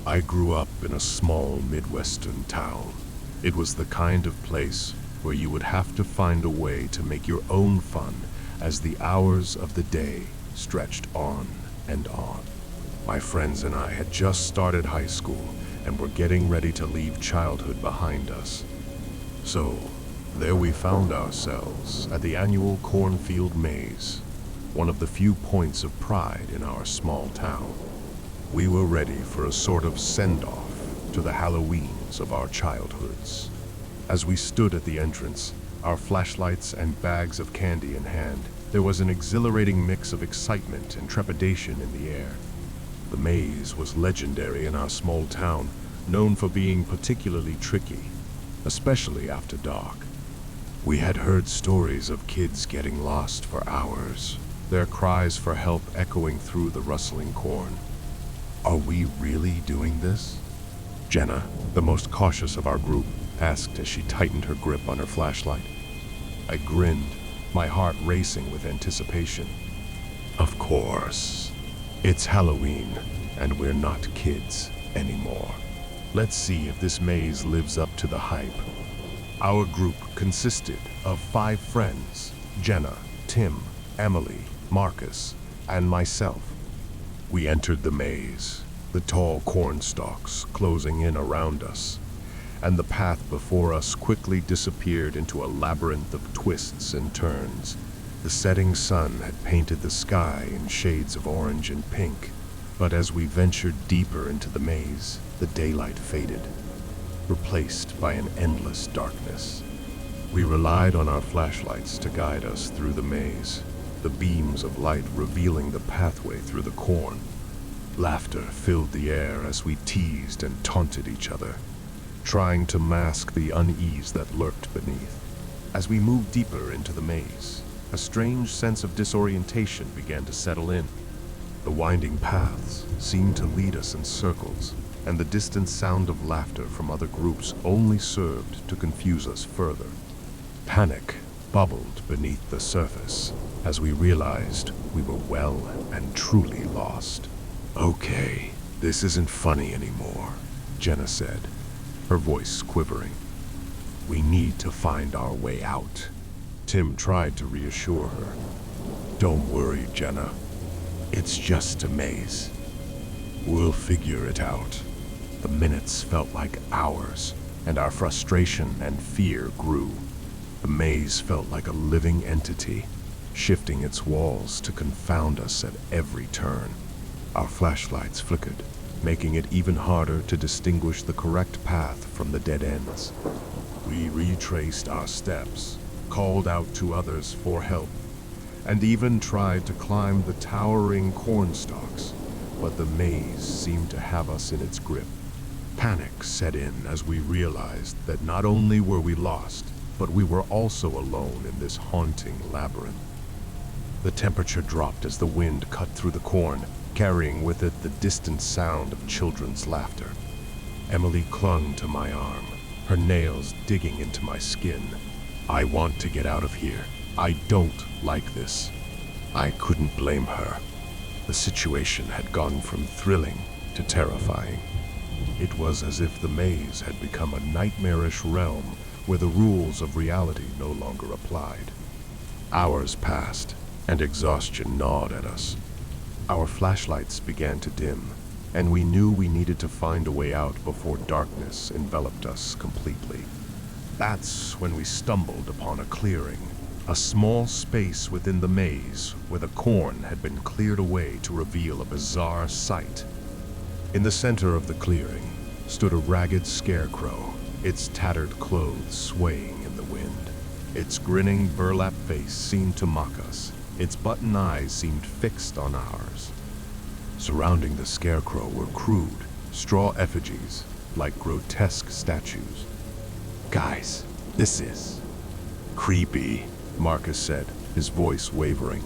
I grew up in a small Midwestern town. It was the kind of place where you would have to find a way to make your own fun as the hours of the day stretched on and on. My friends and I had just started high school and were getting ready to leave childhood behind us. So, there we found ourselves at the annual Cornfield Maze, one of the few points of pride in our small town. We were ready for a sort of send-off to the Halloweens of our childhoods. As we stood at the entrance, our flashlights and bags of candy in hand, there was an exhilarating mix of excitement and trepidation in the air. The maze was legendary in our small town, known for being particularly tricky, especially after dark. We had heard stories of kids getting lost for hours, their cries for help echoing through the rustling corn. Are we really doing this? Jenna, the most cautious of our group, asked as she tightened her grip on her flashlight. I grinned, my heart racing with anticipation. Of course. It's Halloween, and we're not kids anymore. Let's see if this maze lives up to the hype. Our group consisted of 5 friends: Jenna, Tim, Emily, Marcus, and myself. We entered the maze, the tall corn stalks closing in around us, and the path before us quickly disappeared into a labyrinth of twists and turns. The setting sun had painted the sky in shades of orange and pink, but as we ventured deeper into the maze, the daylight faded, replaced by an endless darkness. We relied on our flashlights to guide us through the maze, the beams of light revealing the pathway through the corn. Laughter filled the air as we teased and taunted each other, trying to mask the unease that lurked beneath. As we moved deeper into the maze, a strange sense of disorientation began to settle in. The winding paths seemed to lead us in circles, and the distant sound of laughter from other groups only served to confuse us further. Panic bubbled beneath the surface as we realized we were well and truly lost. Okay, this isn't funny anymore, Jenna said, her voice quivering. We need to find our way out. Tim tried to reassure her. Don't worry, Jenna. It's just a maze. We'll figure it out. The minutes felt like hours, and our frustration and fear grew. The maze felt like a living entity, shifting its walls to confound us at every turn. Our flashlights flickered, making it even harder to distinguish the correct path from the dead ends. We retraced our steps, called out to others for help, and even tried to climb the towering cornstalks, but the maze seemed to have us in its grip. Panic set in as we realized that not only were we lost, but we were also alone in this haunting labyrinth. The temperature dropped as the wind cut through the corn, carrying with it the distant sound of children's laughter. Emily clung to my arm, her nails digging into my skin. I want to get out of here. I don't like this. I couldn't blame her. The situation had gone from thrilling to terrifying. It was as if the maze had become a nightmarish realm where the rules of reality no longer applied. Hours passed, and exhaustion gnawed at us. Our flashlights began to dim, and we knew we needed to find a way out before darkness enveloped us completely. That's when we stumbled upon a clearing, a small space within the maze where the corn had been cleared away to reveal a bizarre sight. In the center of the clearing stood a ragged scarecrow, its tattered clothes swaying in the wind. Its grinning burlap face seemed to mock us. Its button eyes seemed fixed on ours. Surrounding the scarecrow were crude, straw effigies, like grotesque statues. Guys, this is creepy, Marcus said, his voice wavering.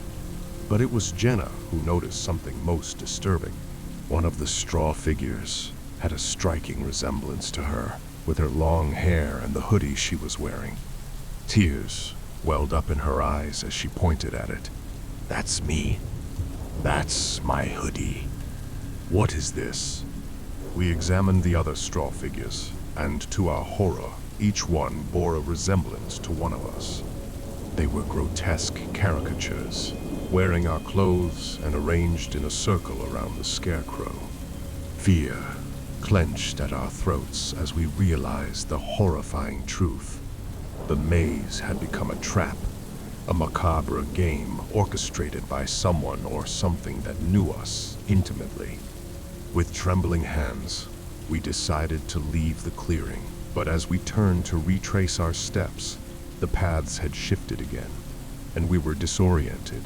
But it was Jenna who noticed something most disturbing. One of the straw figures had a striking resemblance to her, with her long hair and the hoodie she was wearing. Tears welled up in her eyes as she pointed at it. That's me. That's my hoodie. What is this? We examined the other straw figures, and to our horror, each one bore a resemblance to one of us. They were grotesque caricatures, wearing our clothes and arranged in a circle around the scarecrow. Fear clenched at our throats as we realized the horrifying truth. The maze had become a trap, a macabre game orchestrated by someone or something that knew us intimately. With trembling hands, we decided to leave the clearing, but as we turned to retrace our steps, the paths had shifted again, and we were disoriented,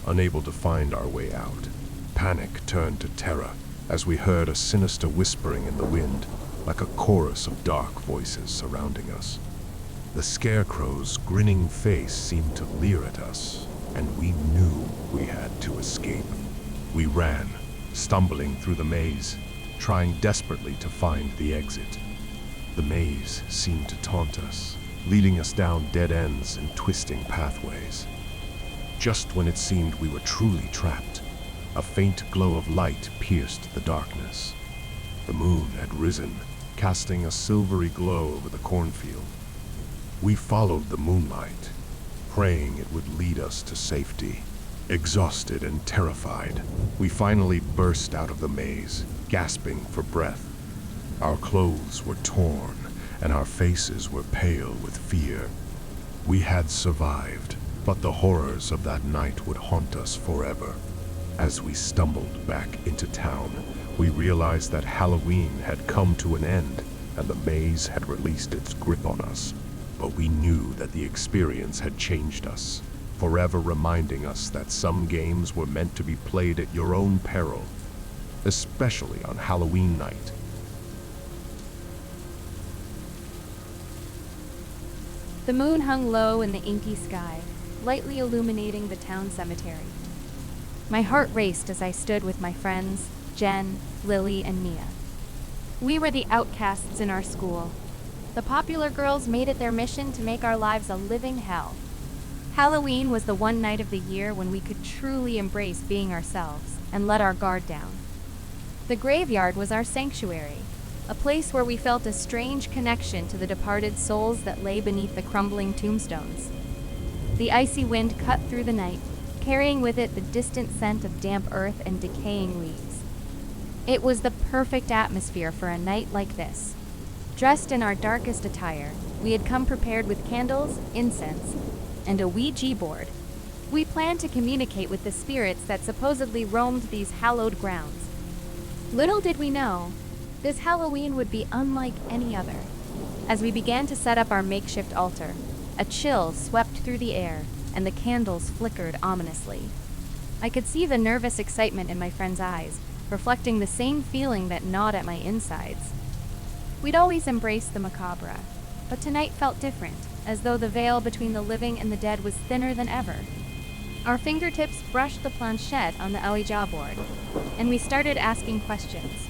unable to find our way out. Panic turned to terror as we heard a sinister whispering in the wind, like a chorus of dark voices surrounding us. The scarecrow's grinning face seemed to leer at us, and we knew we had to escape. We ran, stumbling through the maze, trying desperately to find the exit. The maze seemed to taunt us, leading us down dead ends and twisting pathways. Just when it seemed we were truly trapped, a faint glow of light pierced the darkness. The moon had risen, casting a silvery glow over the cornfield. We followed the moonlight, praying it would lead us to safety. Exhausted and terrified, we finally burst out of the maze, gasping for breath. Our clothes were torn, and our faces were pale with fear. We had survived, but the horrors of that night would haunt us forever. As we stumbled back into town, we realized that Halloween had come to an end, and the maze had released its grip on us. But we knew that the experience had changed us, forever reminding us that some games were meant to be played at your own peril, especially on Halloween night. The moon hung low in the inky sky, lightly illuminating the town cemetery. My heart raced as I stood with my friends, Jen, Lily, and Mia. We were the outcasts in our school. The popular girls made it their mission to make our lives a living hell. Halloween was the one night of the year when we could truly embrace being ourselves and let our guard down. The graveyard was our sanctuary, a place where we felt a strange connection to the departed souls that lay beneath the crumbling tombstones. The icy wind cut through the night, carrying with it the distant scent of damp earth and decaying leaves. It was the perfect atmosphere for a night like this. Dressed in our darkest attire, we had come prepared with candles, incense, and a Ouija board. We planned to communicate with the spirits that supposedly roamed these hallowed grounds. Little did we know, this Halloween would be unlike any other. As we began to set up our makeshift altar, a chill swept through the air, and the candles flickered ominously. I could see the nervous excitement in my friend's eyes, reflecting the same feeling that gnawed at my insides. We'd always embraced the macabre, but tonight felt different, as though the veil between the living and the dead was thinner than ever. Our fingertips brushed the planchette on the Ouija board, and we started asking questions,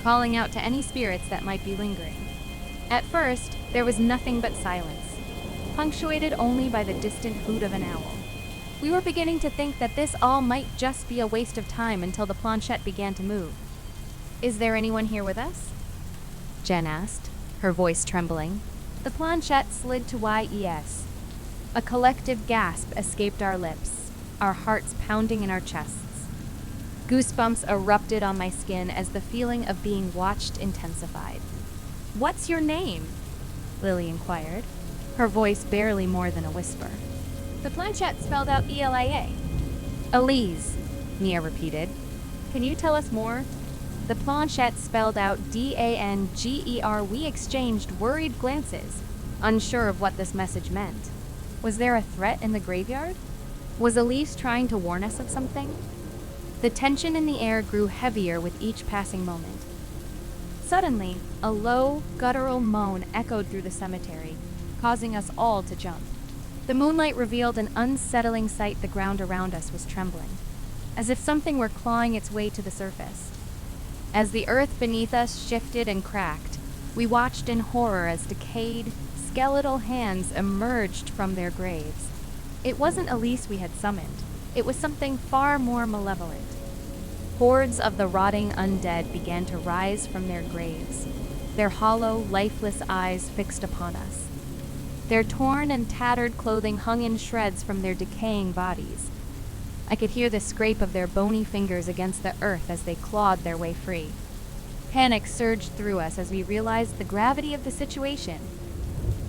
calling out to any spirits that might be lingering. At first, there was nothing but silence, punctuated only by the distant hoot of an owl. We were beginning to think that this all might just be a waste of time until the planchette began to move. "Is there anyone here with us?" Jen asked, her voice trembling. The planchette slid to YES. A collective gasp escaped our lips, our hearts pounding in our chests. Goosebumps erupted on my skin as the feeling of being watched intensified. "What's your name?" Lily inquired, her voice barely more than a whisper. The planchette spelled out ELIA. "Elise," Mia repeated. "Can you tell us more?" The planchette spelled out DANGER. We exchanged worried glances, unsure of what this message meant. Was there a threat in the graveyard? Was Elise trying to warn us of something? The tension in the air grew heavier with each passing moment. Suddenly, a low, guttural moan echoed through the cemetery, causing us all to jump. The moonlight revealed an unsettling sight. The ground around us was trembling, as if something were clawing its way to the surface. As the earth beneath us shifted and cracked, we watched in horror as decayed, skeletal hands emerged from their graves. It wasn't Elise we had summoned. It was something far more malevolent. Hordes of the rotting undead began to rise from their graves, their hollow, lifeless eyes fixed upon us. Their torn and tattered clothing hung in shreds from their decaying bodies. I could hear the scrape of their bony fingers against the earth as they clawed their way free. Panic surged through us as we realized the gravity of the situation.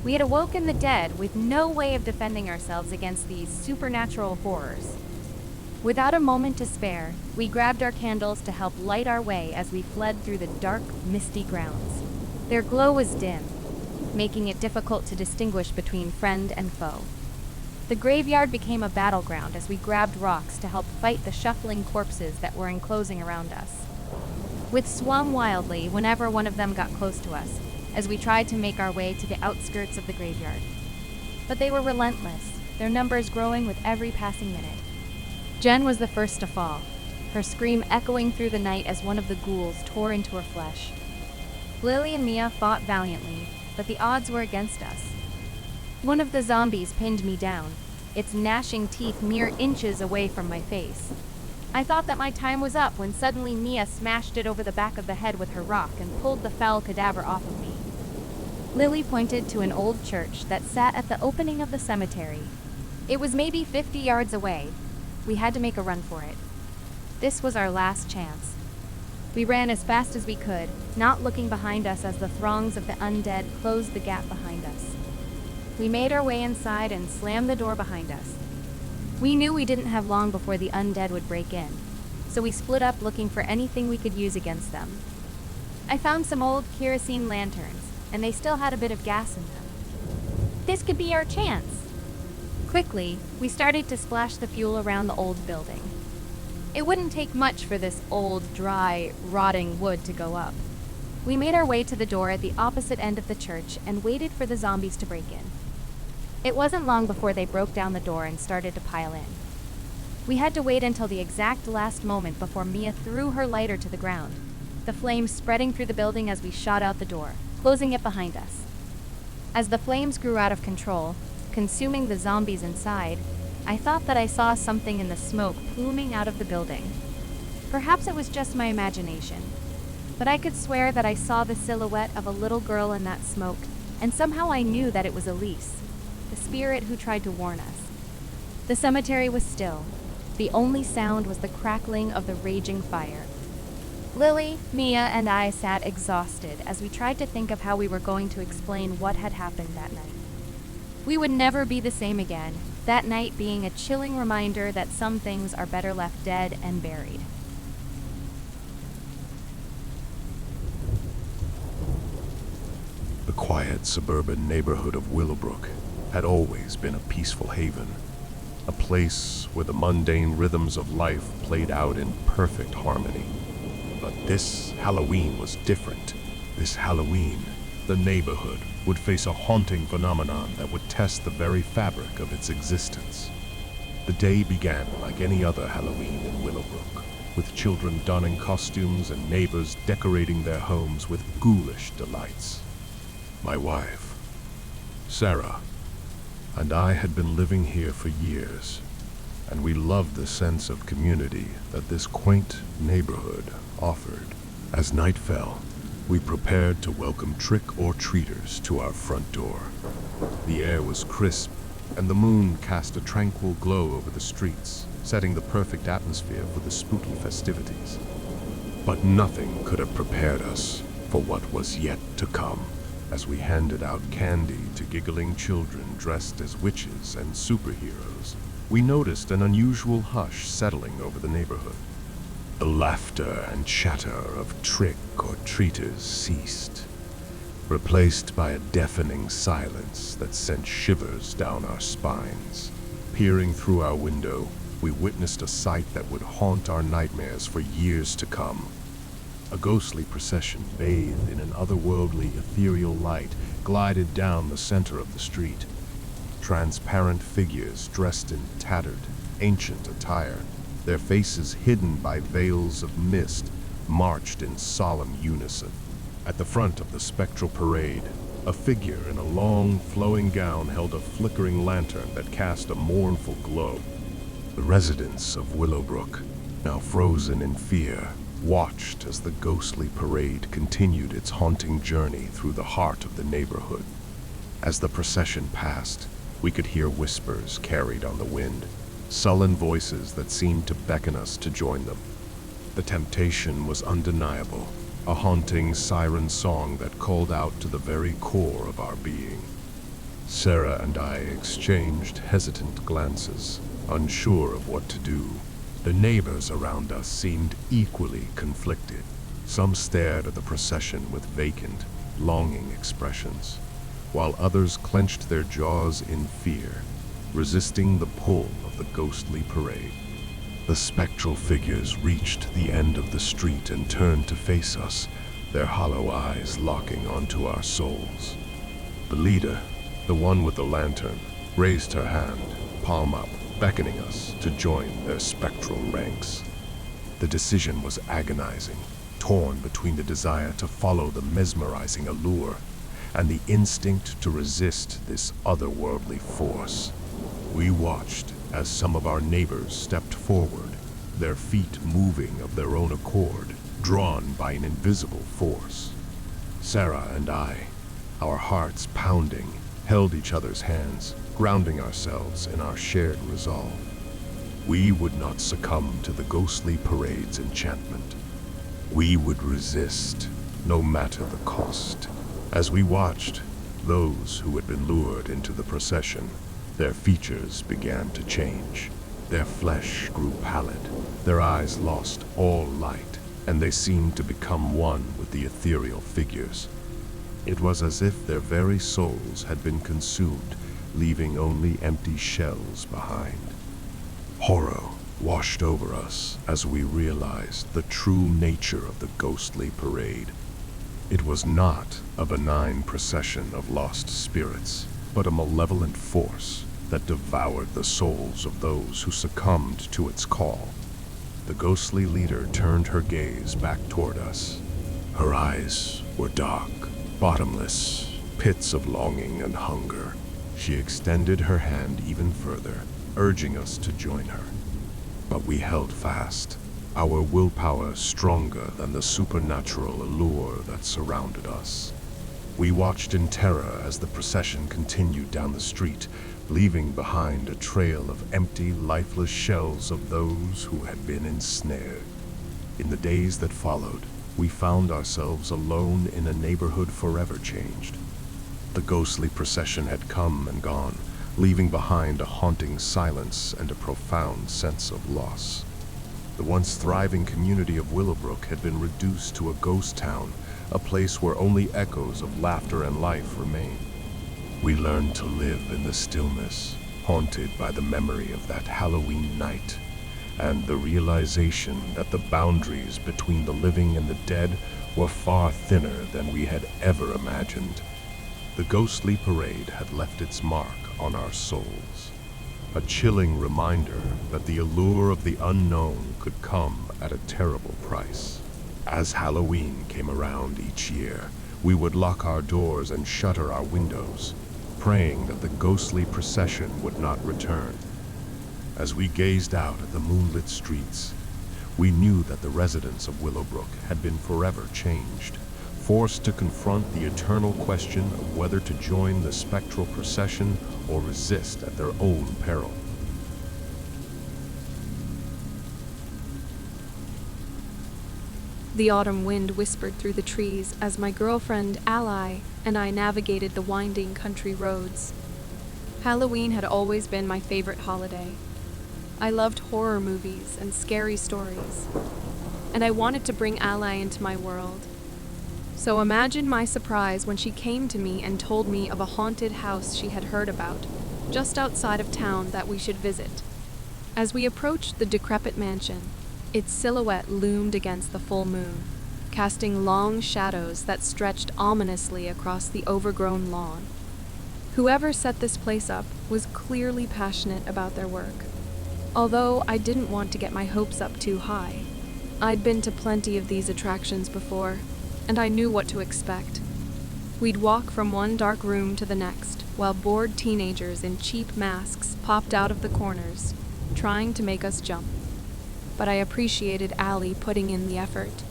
We had awoken the dead with no way of defending ourselves against these supernatural horrors. Without a moment to spare, we grabbed our candles to help light our way as we fled through the dark, misty grounds. Their glow was dim, making it difficult to distinguish between friend and foe. The graveyard became a battleground as we grabbed rocks to help fight the shuffling corpses that were enclosing around us. We swung wildly whenever one of them got close to us, as we tried to make our way to the outskirts of the graveyard. But they were relentless, their numbers growing with every passing minute. Jen was the first to fall, her scream echoing through the night as one of the ghouls tore into her flesh. Lily and Mia fought valiantly, but the odds were against us. One of the zombies pinned me down, its gnashing teeth mere inches away from my face. I thought that my time was up when suddenly Mia smashed it over the back of the head with her rock and pulled the foul cadaver off of me. Lily pointed to an old church that sat at the opening of the cemetery. It was maybe 50 yards away. We had to make a run for it. This was our last chance. We ran as fast as we could, not looking behind us as the throngs of the undead closed the gap behind us. We made our way inside and slammed the door behind us. We knew we didn't have long before the undead would break in, so we split up looking for anything we could use against them. I found some old kerosene lanterns, and they still had a bit of gas in them. This could be our chance. Quickly, we started to splash the fuel around the old building. It wouldn't take much for this old, dry, rotting wood to go up. We made our way to the door at the opposite end of the church and waited for the zombies to break in. It wasn't long before they broke down the door and started to pile in. We had to wait until the exact last moment before Mia threw her lighter to the ground, the flames spreading through the building as we shot out the door, closing it behind us. As the flames grew out of control, consuming the zombies inside, I thought that I saw something in the smoke pluming out of the building. Perhaps it was just my imagination, but I could swear that I saw the silhouette of a little girl in that smoke, and somehow I knew that it was Elise, the spirit who tried to warn us. The cemetery was still. The only sound was the crackling of the raging fire. Lily, Mia, and I sat exhausted as we tried to think of how we were going to explain what had happened that night. We would never be the same again, that night being a chilling reminder that some things are better left dead and buried. The quiet suburban neighborhood of Willowbrook had always been a peaceful haven, a place where the mundane rhythms of life played out in perfect harmony. But this Halloween was different. This Halloween, the neighborhood would face a haunting phenomenon that would test the very fabric of its existence. The day began like any other Halloween in Willowbrook, with children donning costumes and neighbors decorating their homes with ghoulish delights. My wife, Sarah, and I had been living here for years, and we loved the sense of community that this quaint neighborhood offered. As night fell, we prepared to welcome trick-or-treaters to our front door. The air was crisp, and the moon cast a tranquil glow over the streets, setting the perfect atmosphere for the spooky festivities. But nothing could have prepared us for what was yet to come. As we handed out candy to giggling children dressed as witches and superheroes, we noticed an unusual hush settling over the neighborhood. The laughter and chatter of trick-or-treaters ceased, replaced by a deafening silence that sent shivers down our spines. Peering through our window, we witnessed a sight that would haunt our nightmares for years to come. A ghostly procession bathed in an otherworldly, ethereal light glided down the center of the street. Transparent figures dressed in tattered, ancient attire, their faces hidden by veils of mist, marched in solemn unison. At the front of the spectral parade, a figure in a long, flowing gown held a flickering lantern that cast a mournful glow. The residents of Willowbrook, now frozen in fear, watched as the ghostly parade continued its haunting journey through the heart of the neighborhood. As the procession passed, we could hear whispers carried on the wind, sullen voices that seemed to beckon us to join them. The temptation was undeniable, a haunting siren song that called out to the very core of our being. Sarah and I exchanged hesitant glances, unsure of what to do. The neighbors around us seemed equally conflicted. Some stared at the procession with vacant, longing expressions, while others clenched their jaws in fear, resisting the pull of the ghostly parade. The spectral figures reached the end of the street and turned to face us, their hollow eyes locking onto our souls. The leader, the one with the lantern, raised her hand, palm up, beckoning us to join their spectral ranks. The decision was agonizing, torn between the desire to follow the mesmerizing allure and the instinct to resist this otherworldly force. We watched as some of our neighbors stepped forward, their feet moving of their own accord, drawn by an invisible force. Sarah and I, our hearts pounding, held each other's hands, grounding ourselves in our shared resolve. We would not succumb to the ghostly parade's enchantment. We would resist, no matter the cost. As we watched, those who had been lured into the procession, their features began to change. Their flesh grew pallid, their eyes lost all light, and they seemed to become one with the ethereal figures. It was as if their very souls had been consumed, leaving only empty shells behind. Horror washed over us as we realized the true nature of the ghostly parade. It was not a benign procession of lost spirits, but a malevolent force that devoured the souls of those who succumbed to its call. The ghostly leader turned her gaze back toward us. Her eyes were dark, bottomless, pits of longing and hunger. She extended her hand even further, urging us to join her. But we held fast, our willpower stronger than the supernatural allure that surrounded us. We watched in terror as the procession continued down the street, leaving behind a trail of empty, lifeless shells of those who had been ensnared. In the days that followed, we found ourselves alone in a neighborhood forever changed. The ghostly procession had come and gone, leaving behind a haunting silence and a profound sense of loss. The once thriving community of Willowbrook had been reduced to a ghost town, a place where only echoes of laughter and life remained. We learned to live in the stillness, haunted by the memory of that Halloween night, and the realization that the boundaries between the living and the dead were far thinner than we had ever imagined. The ghostly parade had left its mark on our souls, a chilling reminder that the allure of the unknown could come at a terrible price. As Halloween came around each year, we would lock our doors and shutter our windows, praying that the ghostly procession would not return. As we gazed out at the moonlit streets, we knew that the residents of Willowbrook had been forever changed, forced to confront the eternal question of whether to join the spectral procession or resist at their own peril. The autumn wind whispered through the trees as my girlfriend, Ally, and I navigated the winding country roads. Halloween had always been my favorite holiday. I loved horror movies and scary stories, and I wanted to bring Ally into my world. So imagine my surprise when she came to me and told me of a haunted house she had heard about, just outside of town, that we should visit. As we approached the decrepit mansion, its silhouette loomed against the full moon, casting long shadows that stretched ominously across the overgrown lawn. Whoever set this place up was clearly passionate about their work. Although I didn't want to get my hopes up too high. I'd been to plenty of these attractions before, and I knew what to expect. We'd walk from one dark room to the next, while bored teenagers in cheap masks popped out of the corners, trying to make us jump. but I appreciated Allie putting in the effort.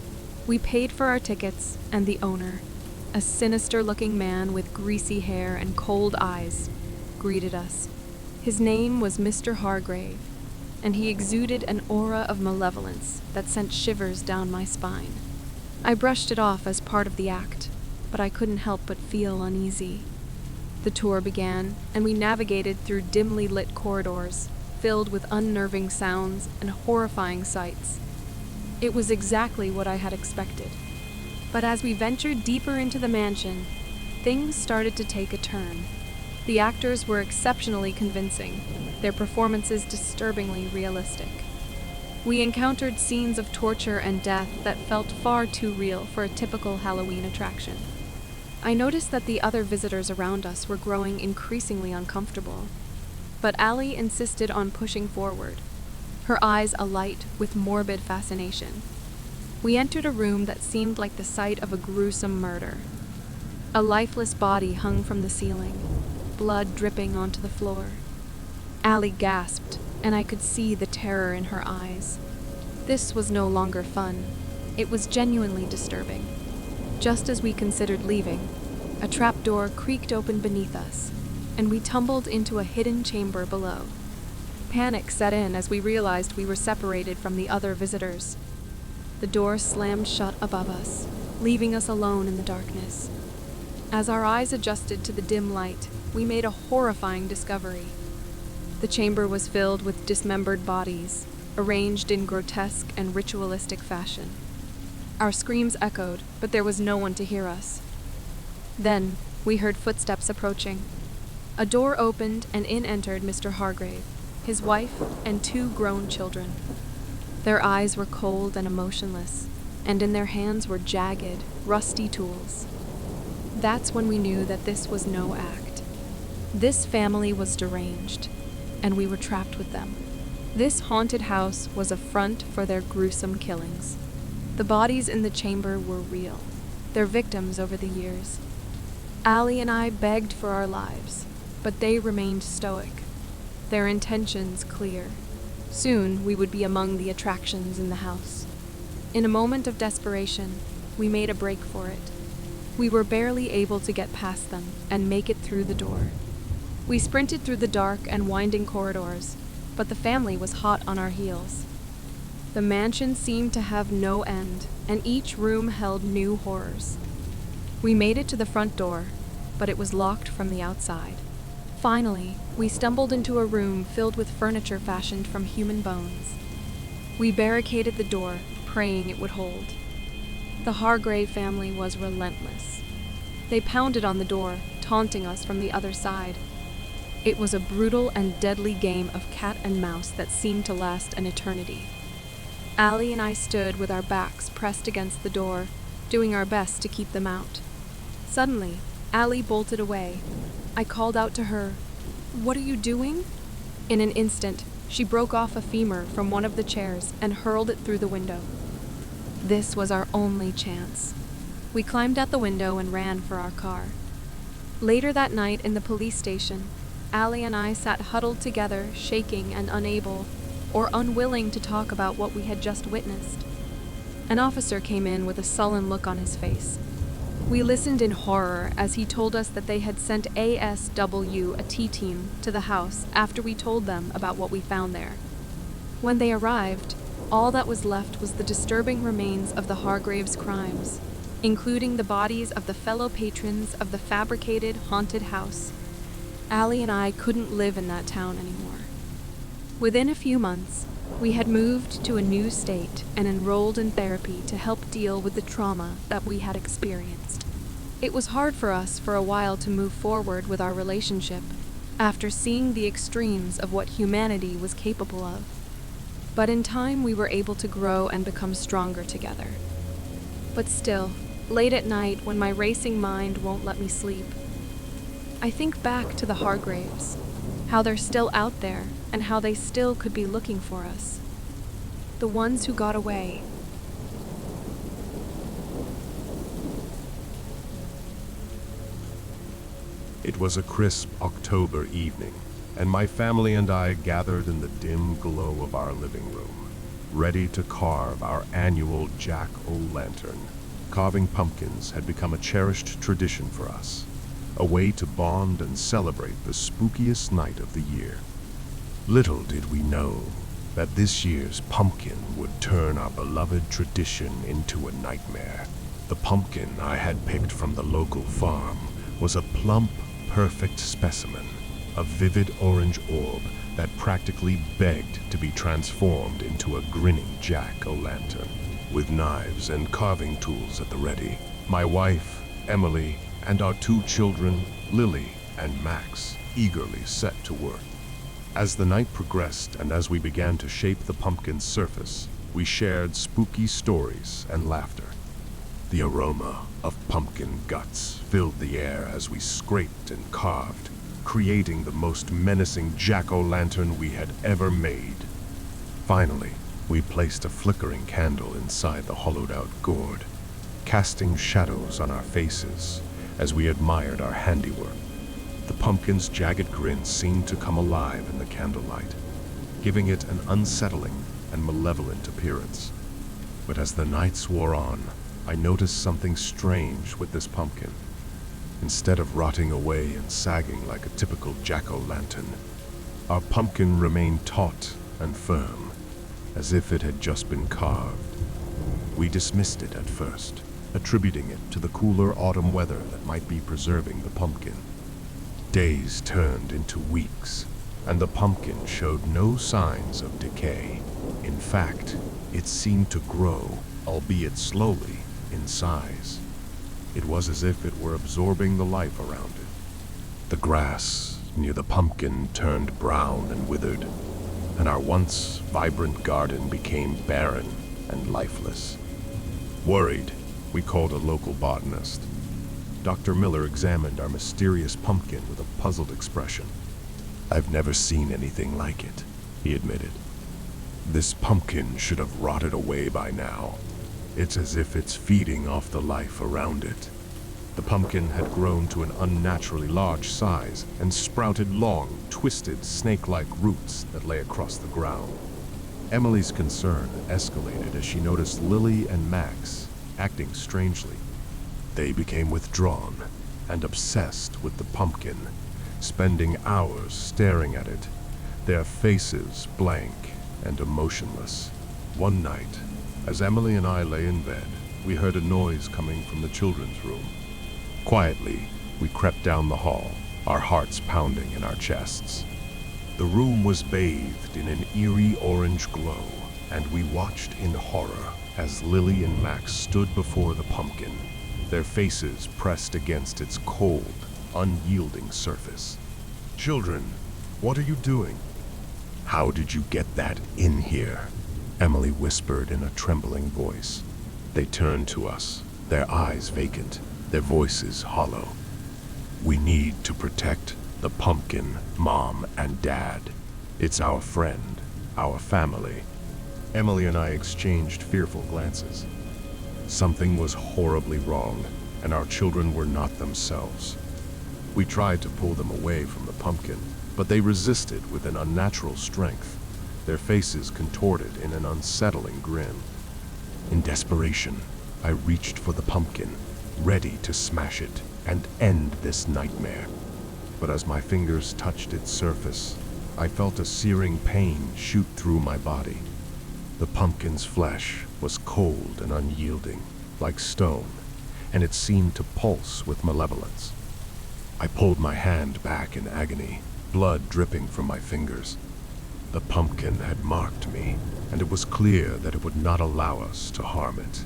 We paid for our tickets, and the owner, a sinister-looking man with greasy hair and cold eyes, greeted us. His name was Mr. Hargrave, and he exuded an aura of malevolence that sent shivers down my spine. I brushed it off as part of the act, but I couldn't help but feel uneasy. The tour began, and we navigated through dimly lit corridors, filled with unnerving sounds and horrifying sights. It was exactly what I had expected. But as we ventured deeper into the mansion, things started to take a turn. The actors were exceptionally convincing, their performances disturbingly realistic. We encountered scenes of torture and death that felt far too real for a typical Halloween attraction. I noticed that the other visitors around us were growing increasingly uncomfortable, but Allie insisted on pushing forward, her eyes alight with morbid fascination. We entered a room that seemed like the site of a gruesome murder. A lifeless body hung from the ceiling, blood dripping onto the floor. Allie gasped, and I could see the terror in her eyes. This was no longer fun. It was genuinely disturbing. Just as we considered leaving, a trapdoor creaked open beneath us, and we tumbled into a hidden chamber below. Panic set in as we realized we were separated from the other visitors. The door slammed shut above us, leaving us alone in the darkness. As our eyes adjusted to the dim light, we made a horrifying discovery. The chamber was filled with dismembered bodies, arranged in grotesque and ritualistic fashion. Our screams echoed, but there was no one to hear us. Then, we heard footsteps approaching. A door opened, and in entered Mr. Hargrave, his wife, and 2 grown children. Their eyes were cold and emotionless, and in their hands were jagged, rusty tools. That's when we knew that this was no act. This family was deranged, and we were trapped with them. This haunted house was a front for their gruesome killings. The bodies in the chamber were real, their victims over the years. Allie and I begged for our lives, but they remained stoic, their intentions clear. Soon we would be among the attractions in the house. In a moment of desperation, we made a break for it. We were barely able to get past them and make it through the door. We sprinted through the dark and winding corridors, but the family was hot on our heels. The mansion seemed to have no end, and each room held new horrors. We made it to the front door, but it was locked from the outside. Finally, we stumbled into a room filled with furniture fashioned from human bones. We barricaded the door, praying it would hold. The Hargrave family was relentless. They pounded on the door, taunting us from the other side. It was a brutal and deadly game of cat and mouse that seemed to last an eternity. Allie and I stood with our backs pressed against the door, doing our best to keep them out. Suddenly, Allie bolted away. I called out to her, "What are you doing?" In an instant, she broke off a femur from one of the chairs and hurled it through the window. This was our only chance. We climbed out the window and ran for our car. Later that night in the police station, Allie and I sat huddled together, shaking and unable, or unwilling to talk about what we had just witnessed. An officer came in with a sullen look on his face. We listened in horror as he told us that they had sent ASW, a T-team, to the house after we told them about what we found there. When they arrived, all that was left was the disturbing remains of the Hargraves' crimes, including the bodies of the fellow patrons of the fabricated haunted house. Allie and I couldn't live in that town anymore. Within a few months, we had moved to a new state and enrolled in therapy to help deal with the trauma that we had experienced. It was hard for us for a while to move forward with our relationship after seeing the extremes of what humanity was capable of. But in time, we were able to grow and become stronger together. But still, late at night when my racing mind won't let me sleep, I think back to the Hargraves, how they're still out there, and how they still could be looking for us. The ones who got away. It was a crisp October evening, and my family and I gathered in the dim glow of our living room, ready to carve our annual Jack-o'-lantern. Carving pumpkins had become a cherished tradition for us, a way to bond and celebrate the spookiest night of the year. Little did we know that this year's pumpkin would turn our beloved tradition into a nightmare. The pumpkin I had picked from the local farm was a plump, perfect specimen, a vivid orange orb that practically begged to be transformed into a grinning jack-o'-lantern. With knives and carving tools at the ready, my wife, Emily, and our 2 children, Lily and Max, eagerly set to work. As the night progressed and as we began to shape the pumpkin's surface, we shared spooky stories and laughter. The aroma of pumpkin guts filled the air as we scraped and carved, creating the most menacing jack-o'-lantern we had ever made. Finally, we placed a flickering candle inside the hollowed-out gourd, casting shadows on our faces as we admired our handiwork. The pumpkin's jagged grin seemed to come alive in the candlelight, giving it an unsettling and malevolent appearance. But as the nights wore on, I noticed something strange with this pumpkin. Instead of rotting away and sagging like a typical jack-o'-lantern, our pumpkin remained taut and firm, as if it had just been carved. We dismissed it at first, attributing it to the cooler autumn weather that might be preserving the pumpkin. Days turned into weeks, and the pumpkin showed no signs of decay. In fact, it seemed to grow, albeit slowly, in size. It was as if it were absorbing the life around it. The grass near the pumpkin turned brown and withered, and our once vibrant garden became barren and lifeless. Worried, we called a local botanist. Dr. Miller examined our mysterious pumpkin with a puzzled expression. "I've never seen anything like it," he admitted. "This pumpkin should have rotted away by now. It's as if it's feeding off the life around it." The pumpkin had grown to an unnaturally large size and sprouted long, twisted, snake-like roots that lay across the ground. Emily's concern escalated as she noticed Lily and Max acting strangely. They became withdrawn and obsessed with the pumpkin, spending hours staring at it, their faces blank and emotionless. One night, as Emily and I lay in bed, we heard a noise coming from the children's room. Quietly, we crept down the hall, our hearts pounding in our chests. The room was bathed in an eerie orange glow, and we watched in horror as Lily and Max stood before the pumpkin, their faces pressed against its cold, unyielding surface. "Children, what are you doing?" "How did you get that in here?" Emily whispered in a trembling voice. They turned to us, their eyes vacant, their voices hollow. "We need to protect the pumpkin, Mom and Dad. It's our friend, our family." Emily and I exchanged fearful glances. Something was horribly wrong, and our children were not themselves. We tried to pull them away from the pumpkin, but they resisted with an unnatural strength, their faces contorted in an unsettling grin. In desperation, I reached for the pumpkin, ready to smash it and end this nightmare. But as my fingers touched its surface, I felt a searing pain shoot through my body. The pumpkin's flesh was cold and unyielding, like stone, and it seemed to pulse with malevolence. I pulled my hand back in agony, blood dripping from my fingers. The pumpkin had marked me, and it was clear that it would not allow us to harm it.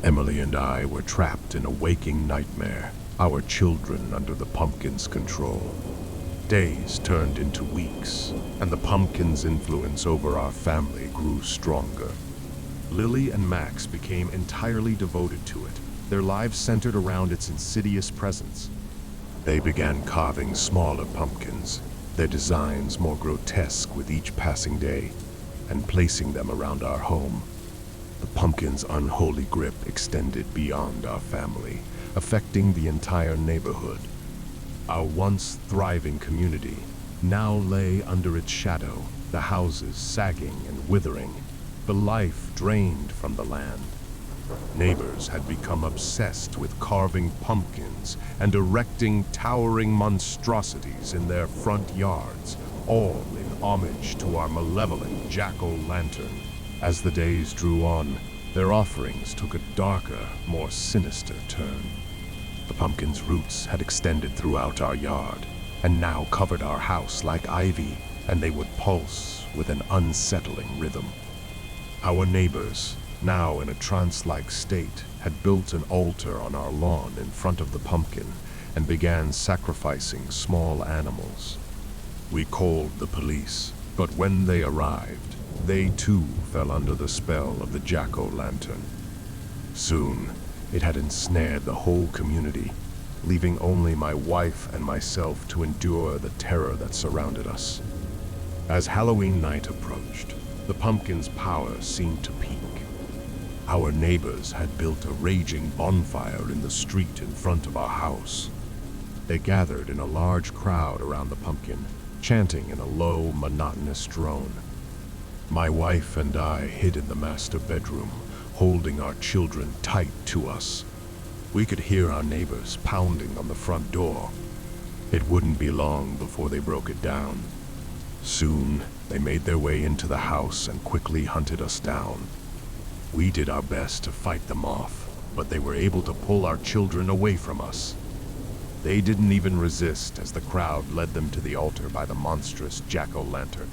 Emily and I were trapped in a waking nightmare, our children under the pumpkin's control. Days turned into weeks, and the pumpkin's influence over our family grew stronger. Lily and Max became entirely devoted to it, their lives centered around its insidious presence. They began carving smaller pumpkins, their designs more grotesque with each passing day, and placing them around our home. The pumpkin's unholy grip extended beyond our family, affecting the entire neighborhood. Our once thriving community now lay under its shadow, the houses sagging and withering, the life drained from the land. Neighbors had become obsessed with carving pumpkins and erecting towering monstrosities in their front yards, all in homage to our malevolent jack-o'-lantern. As the days drew on, their offerings took a darker, more sinister turn. The pumpkin's roots had extended throughout our yard, and now covered our house like ivy, and they would pulse with an unsettling rhythm. Our neighbors, now in a trance-like state, had built an altar on our lawn in front of the pumpkin and began sacrificing small animals. We called the police, but when they arrived, they too fell under the spell of the jack-o'-lantern. Soon, it had ensnared the whole community, leaving only my wife and myself to endure the terror that surrounded us. As Halloween night approached, the pumpkin's power seemed to peak. Our neighbors had built a raging bonfire in the street in front of our house. They gathered in a large crowd around the pumpkin, chanting in a low, monotonous drone. My wife and I hid in the master bedroom, holding our children tight to us. We could hear our neighbors pounding on the front door. It wouldn't be long before they broke it down. Soon, they made their way into the house and quickly hunted us down. We did our best to fight them off, but they were able to pull our children away from us. They didn't even resist as the crowd led them to the altar by the monstrous jack-o'-lantern.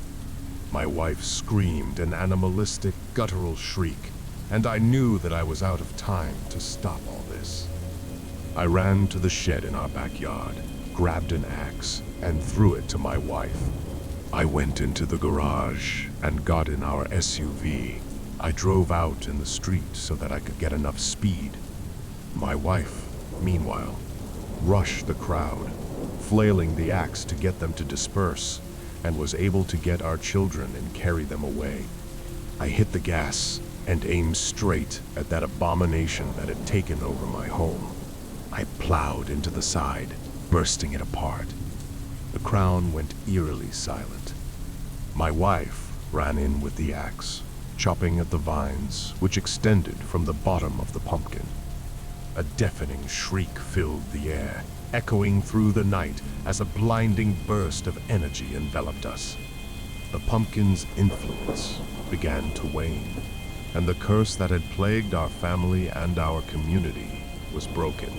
My wife screamed an animalistic, guttural shriek, and I knew that I was out of time to stop all this. I ran to the shed in our backyard, grabbed an axe, and threw it to my wife. I went into the garage and got in our SUV. I drove out in the street so that I could get enough speed. My wife, meanwhile, rushed the crowd, flailing the axe to get them to disperse, and was able to get our children and carry them away. I hit the gas and aimed straight at that abomination that had taken over my home. I plowed into the side, bursting it apart. The crowd went eerily silent. My wife ran in with the axe, chopping at the vines which extended from the bottom of the pumpkin. A deafening shriek filled the air, echoing through the night as a blinding burst of energy enveloped us. The pumpkin's influence began to wane, and the curse that had plagued our family and our community was broken.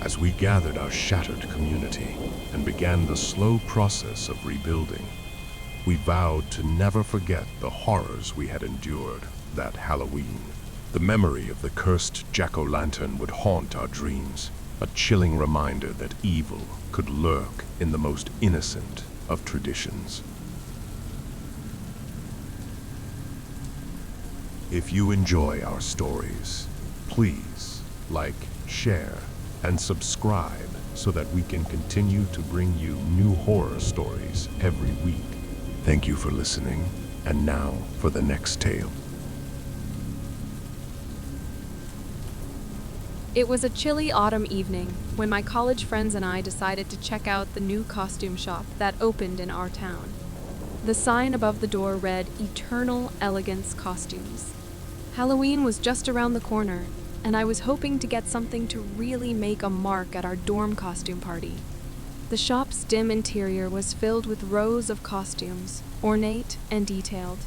As we gathered our shattered community and began the slow process of rebuilding, we vowed to never forget the horrors we had endured that Halloween. The memory of the cursed jack-o'-lantern would haunt our dreams, a chilling reminder that evil could lurk in the most innocent of traditions. If you enjoy our stories, please like, share, and subscribe so that we can continue to bring you new horror stories every week. Thank you for listening, and now for the next tale. It was a chilly autumn evening when my college friends and I decided to check out the new costume shop that opened in our town. The sign above the door read Eternal Elegance Costumes. Halloween was just around the corner, and I was hoping to get something to really make a mark at our dorm costume party. The shop's dim interior was filled with rows of costumes, ornate and detailed.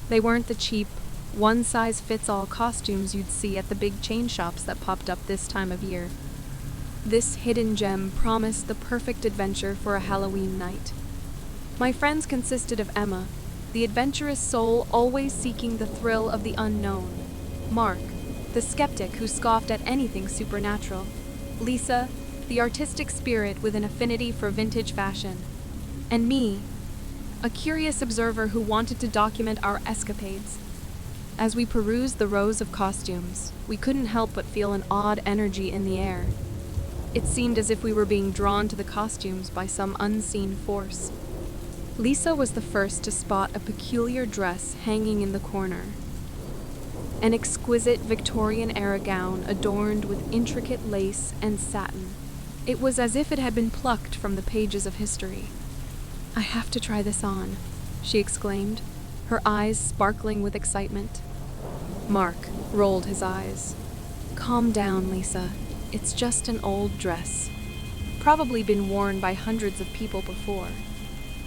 They weren't the cheap, one-size-fits-all costumes you'd see at the big chain shops that popped up this time of year. This hidden gem promised the perfect adventure for a Halloween night. My friends consisted of Emma, the adventurous soul always seeking the thrill of the unknown; Mark, the skeptic who scoffed at anything supernatural; Lisa, the artistic spirit with an affinity for vintage fashion; and me, a curious observer who wanted to document our escapades. As we perused the rows of costumes, we couldn't help but feel an odd energy in the air. It seemed as if we were being drawn to the costumes by some unseen force. Lisa was the first to spot a peculiar dress hanging in the corner. An exquisite Victorian-era gown adorned with intricate lace and satin. It was as if it had been plucked from the pages of history. "I have to try this on," she exclaimed, her eyes sparkling with excitement. Mark rolled his eyes. Calm down, Lisa. It's just an old dress. Probably been worn by hundreds of people before.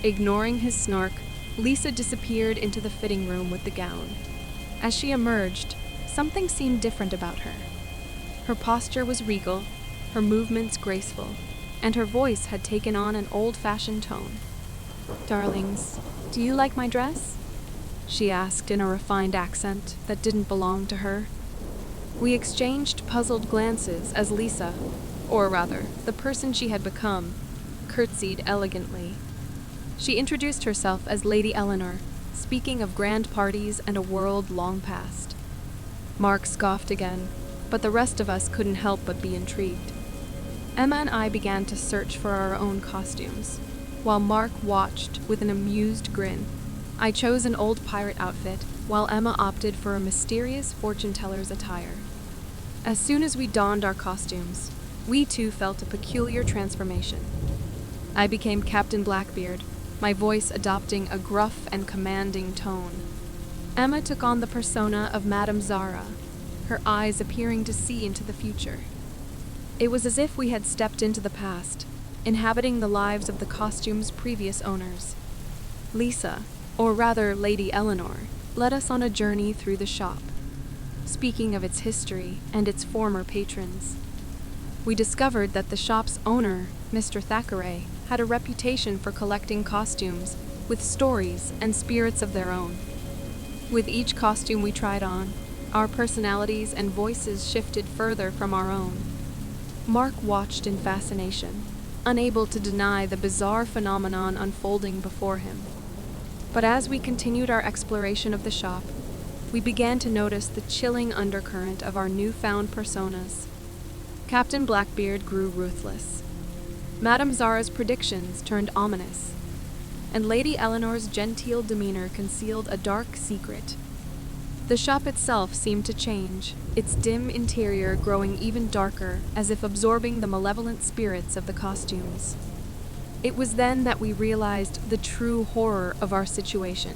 Ignoring his snark, Lisa disappeared into the fitting room with the gown. As she emerged, something seemed different about her. Her posture was regal, her movements graceful, and her voice had taken on an old-fashioned tone. "Darlings, do you like my dress?" she asked in a refined accent that didn't belong to her. We exchanged puzzled glances as Lisa, or rather, the person she had become, curtsied elegantly. She introduced herself as Lady Eleanor, speaking of grand parties and a world long past. Mark scoffed again, but the rest of us couldn't help but be intrigued. Emma and I began to search for our own costumes, while Mark watched with an amused grin. I chose an old pirate outfit, while Emma opted for a mysterious fortune-teller's attire. As soon as we donned our costumes, we too felt a peculiar transformation. I became Captain Blackbeard, my voice adopting a gruff and commanding tone. Emma took on the persona of Madame Zara, her eyes appearing to see into the future. It was as if we had stepped into the past, inhabiting the lives of the costume's previous owners. Lisa, or rather Lady Eleanor, led us on a journey through the shop, speaking of its history and its former patrons. We discovered that the shop's owner, Mr. Thackeray, had a reputation for collecting costumes with stories and spirits of their own. With each costume we tried on, our personalities and voices shifted further from our own. Mark watched in fascination, unable to deny the bizarre phenomenon unfolding before him. But as we continued our exploration of the shop, we began to notice the chilling undercurrent of our newfound personas. Captain Blackbeard grew ruthless. Madame Zara's predictions turned ominous, and Lady Eleanor's genteel demeanor concealed a dark secret. The shop itself seemed to change, its dim interior growing even darker, as if absorbing the malevolent spirits of the costumes. It was then that we realized the true horror of our situation.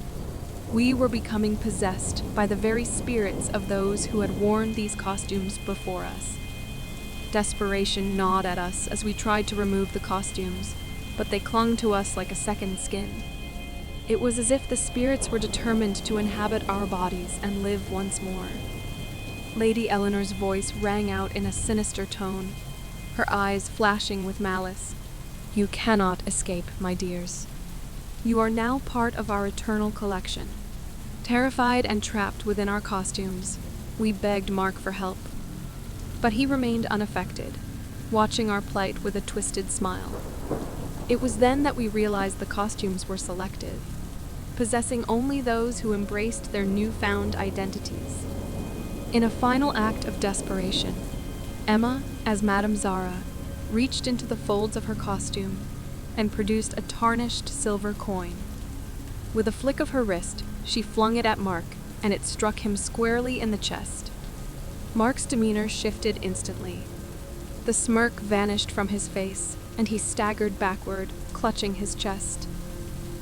We were becoming possessed by the very spirits of those who had worn these costumes before us. Desperation gnawed at us as we tried to remove the costumes, but they clung to us like a second skin. It was as if the spirits were determined to inhabit our bodies and live once more. Lady Eleanor's voice rang out in a sinister tone, her eyes flashing with malice. "You cannot escape, my dears. You are now part of our eternal collection." Terrified and trapped within our costumes, we begged Mark for help. But he remained unaffected, watching our plight with a twisted smile. It was then that we realized the costumes were selective, possessing only those who embraced their newfound identities. In a final act of desperation, Emma, as Madame Zara, reached into the folds of her costume and produced a tarnished silver coin. With a flick of her wrist, she flung it at Mark, and it struck him squarely in the chest. Mark's demeanor shifted instantly. The smirk vanished from his face, and he staggered backward, clutching his chest.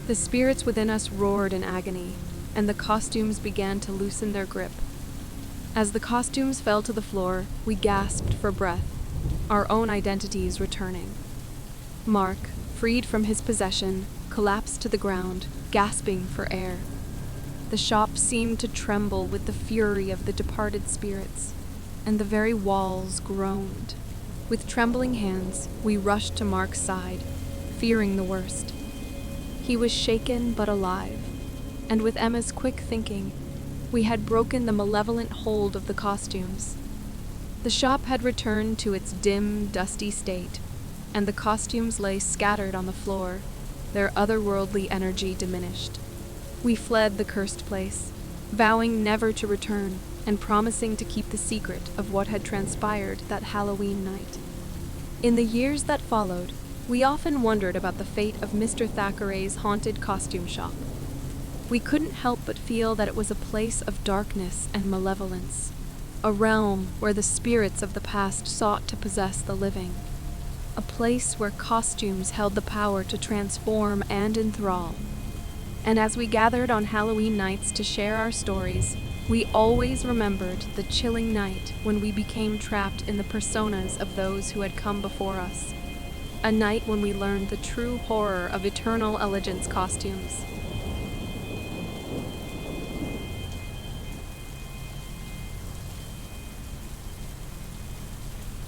The spirits within us roared in agony, and the costumes began to loosen their grip. As the costumes fell to the floor, we gasped for breath, our own identities returning. Mark, freed from his possession, collapsed to the ground, gasping for air. The shop seemed to tremble with the fury of the departed spirits, and the very walls groaned. With trembling hands, we rushed to Mark's side, fearing the worst. He was shaken but alive, and with Emma's quick thinking, we had broken the malevolent hold of the costumes. The shop had returned to its dim, dusty state, and the costumes lay scattered on the floor, their otherworldly energy diminished. We fled the cursed place, vowing never to return, and promising to keep the secret of what had transpired that Halloween night. In the years that followed, we often wondered about the fate of Mr. Thackeray's haunted costume shop. We couldn't help but feel that it was a place of darkness and malevolence, a realm where the spirits of the past sought to possess the living, a place where costumes held the power to transform and enthrall. And as we gathered on Halloween nights to share our stories, We always remembered the chilling night when we became trapped in the personas of those who had come before us. A night when we learned the true horror of eternal elegance costumes.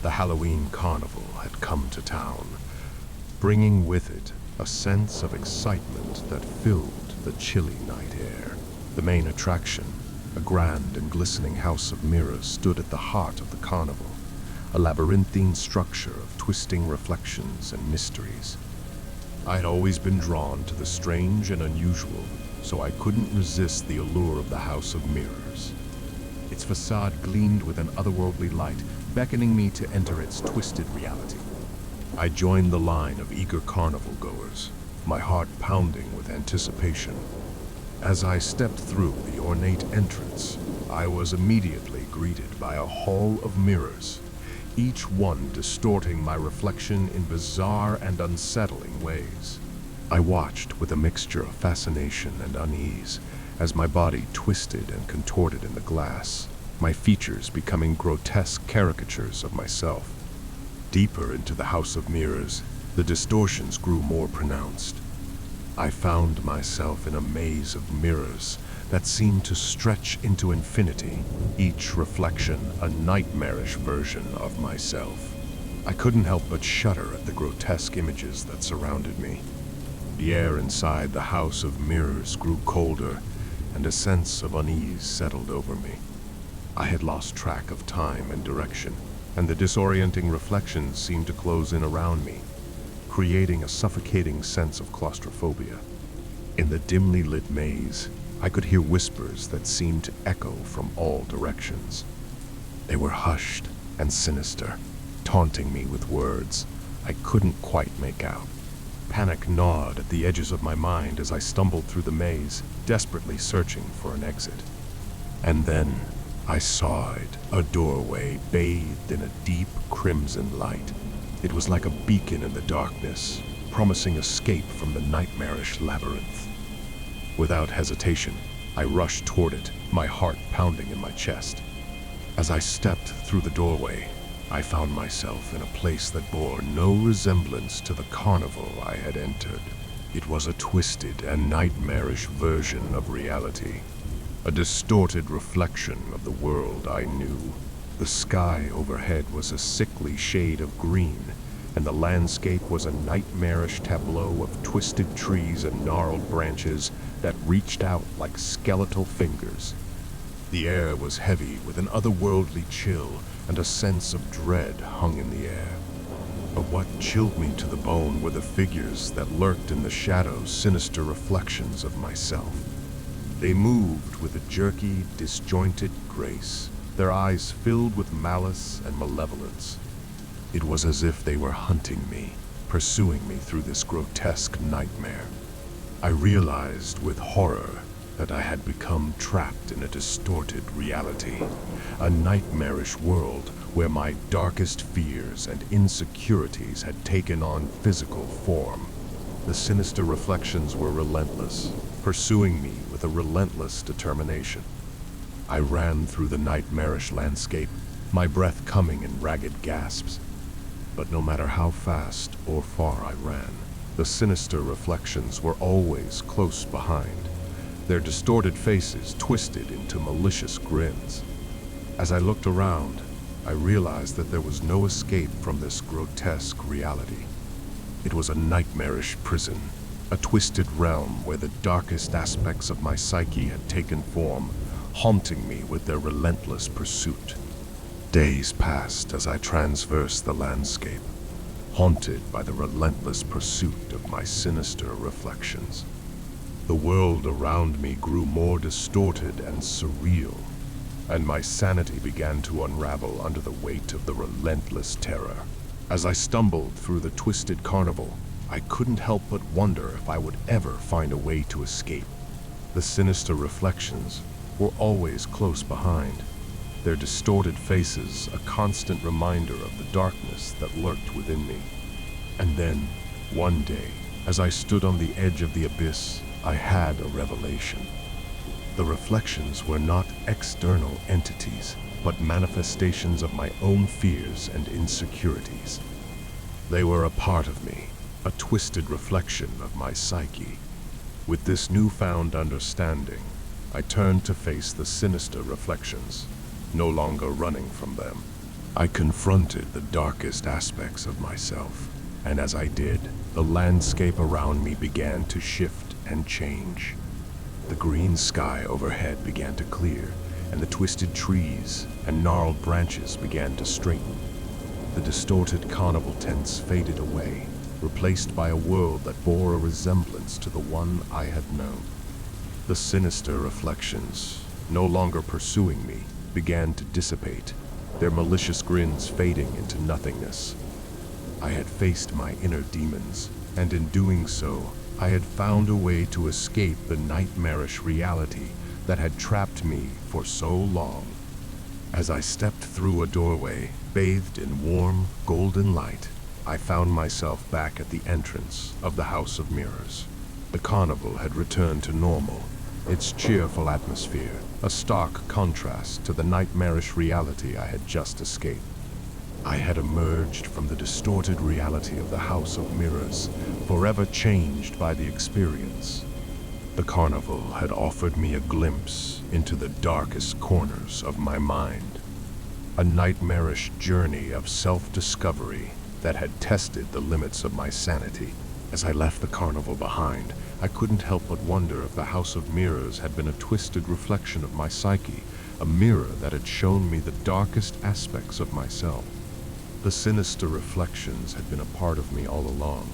The Halloween Carnival had come to town, bringing with it a sense of excitement that filled the chilly night air. The main attraction, a grand and glistening house of mirrors, stood at the heart of the carnival, a labyrinthine structure of twisting reflections and mysteries. I had always been drawn to the strange and unusual, so I couldn't resist the allure of the House of Mirrors. Its facade gleamed with an otherworldly light, beckoning me to enter its twisted reality. I joined the line of eager carnival goers, my heart pounding with anticipation. As I stepped through the ornate entrance, I was immediately greeted by a hall of mirrors, each one distorting my reflection in bizarre and unsettling ways. I watched with a mixture of fascination and unease as my body twisted and contorted in the glass, my features becoming grotesque caricatures of myself. Deeper into the House of Mirrors, the distortions grew more pronounced. I found myself in a maze of mirrors that seemed to stretch into infinity, each reflection a nightmarish version of myself. I couldn't help but shudder at the grotesque images that surrounded me. The air inside the House of Mirrors grew colder, and a sense of unease settled over me. I had lost track of time and direction, and the disorienting reflections seemed to close in around me, creating a suffocating sense of claustrophobia. In the dimly lit maze, I could hear whispers that seemed to echo from all directions. They were hushed and sinister, taunting me with words I couldn't quite make out. Panic gnawed at the edges of my mind as I stumbled through the maze, desperately searching for an exit. And then I saw it, a doorway bathed in a deep crimson light. It was like a beacon in the darkness, promising escape from the nightmarish labyrinth. Without hesitation, I rushed toward it, my heart pounding in my chest. As I stepped through the doorway, I found myself in a place that bore no resemblance to the carnival I had entered. It was a twisted and nightmarish version of reality, a distorted reflection of the world I knew. The sky overhead was a sickly shade of green, and the landscape was a nightmarish tableau of twisted trees and gnarled branches that reached out like skeletal fingers. The air was heavy with an otherworldly chill, and a sense of dread hung in the air. But what chilled me to the bone were the figures that lurked in the shadows, sinister reflections of myself. They moved with a jerky, disjointed grace, their eyes filled with malice and malevolence. It was as if they were hunting me, pursuing me through this grotesque nightmare. I realized with horror that I had become trapped in a distorted reality, a nightmarish world where my darkest fears and insecurities had taken on physical form. The sinister reflections were relentless, pursuing me with a relentless determination. I ran through the nightmarish landscape, my breath coming in ragged gasps. But no matter how fast or far I ran, the sinister reflections were always close behind, their distorted faces twisted into malicious grins. As I looked around, I realized that there was no escape from this grotesque reality. It was a nightmarish prison, a twisted realm where the darkest aspects of my psyche had taken form, haunting me with their relentless pursuit. Days passed as I traversed the landscape, haunted by the relentless pursuit of my sinister reflections. The world around me grew more distorted and surreal, and my sanity began to unravel under the weight of the relentless terror. As I stumbled through the twisted carnival, I couldn't help but wonder if I would ever find a way to escape. The sinister reflections were always close behind, their distorted faces a constant reminder of the darkness that lurked within me. And then, one day, as I stood on the edge of the abyss, I had a revelation. The reflections were not external entities, but manifestations of my own fears and insecurities. They were a part of me, a twisted reflection of my psyche. With this newfound understanding, I turned to face the sinister reflections, no longer running from them. I confronted the darkest aspects of myself, and as I did, the landscape around me began to shift and change. The green sky overhead began to clear, and the twisted trees and gnarled branches began to straighten. The distorted carnival tents faded away, replaced by a world that bore a resemblance to the one I had known. The sinister reflections, no longer pursuing me, began to dissipate, their malicious grins fading into nothingness. I had faced my inner demons, and in doing so, I had found a way to escape the nightmarish reality that had trapped me for so long. As I stepped through a doorway, bathed in warm, golden light, I found myself back at the entrance of the House of Mirrors. The carnival had returned to normal, its cheerful atmosphere a stark contrast to the nightmarish reality I had just escaped. I had emerged from the distorted reality of the House of Mirrors, forever changed by the experience. The carnival had offered me a glimpse into the darkest corners of my mind, a nightmarish journey of self-discovery that had tested the limits of my sanity. As I left the carnival behind, I couldn't help but wonder if the House of Mirrors had been a twisted reflection of my psyche, a mirror that had shown me the darkest aspects of myself. The sinister reflections had been a part of me all along,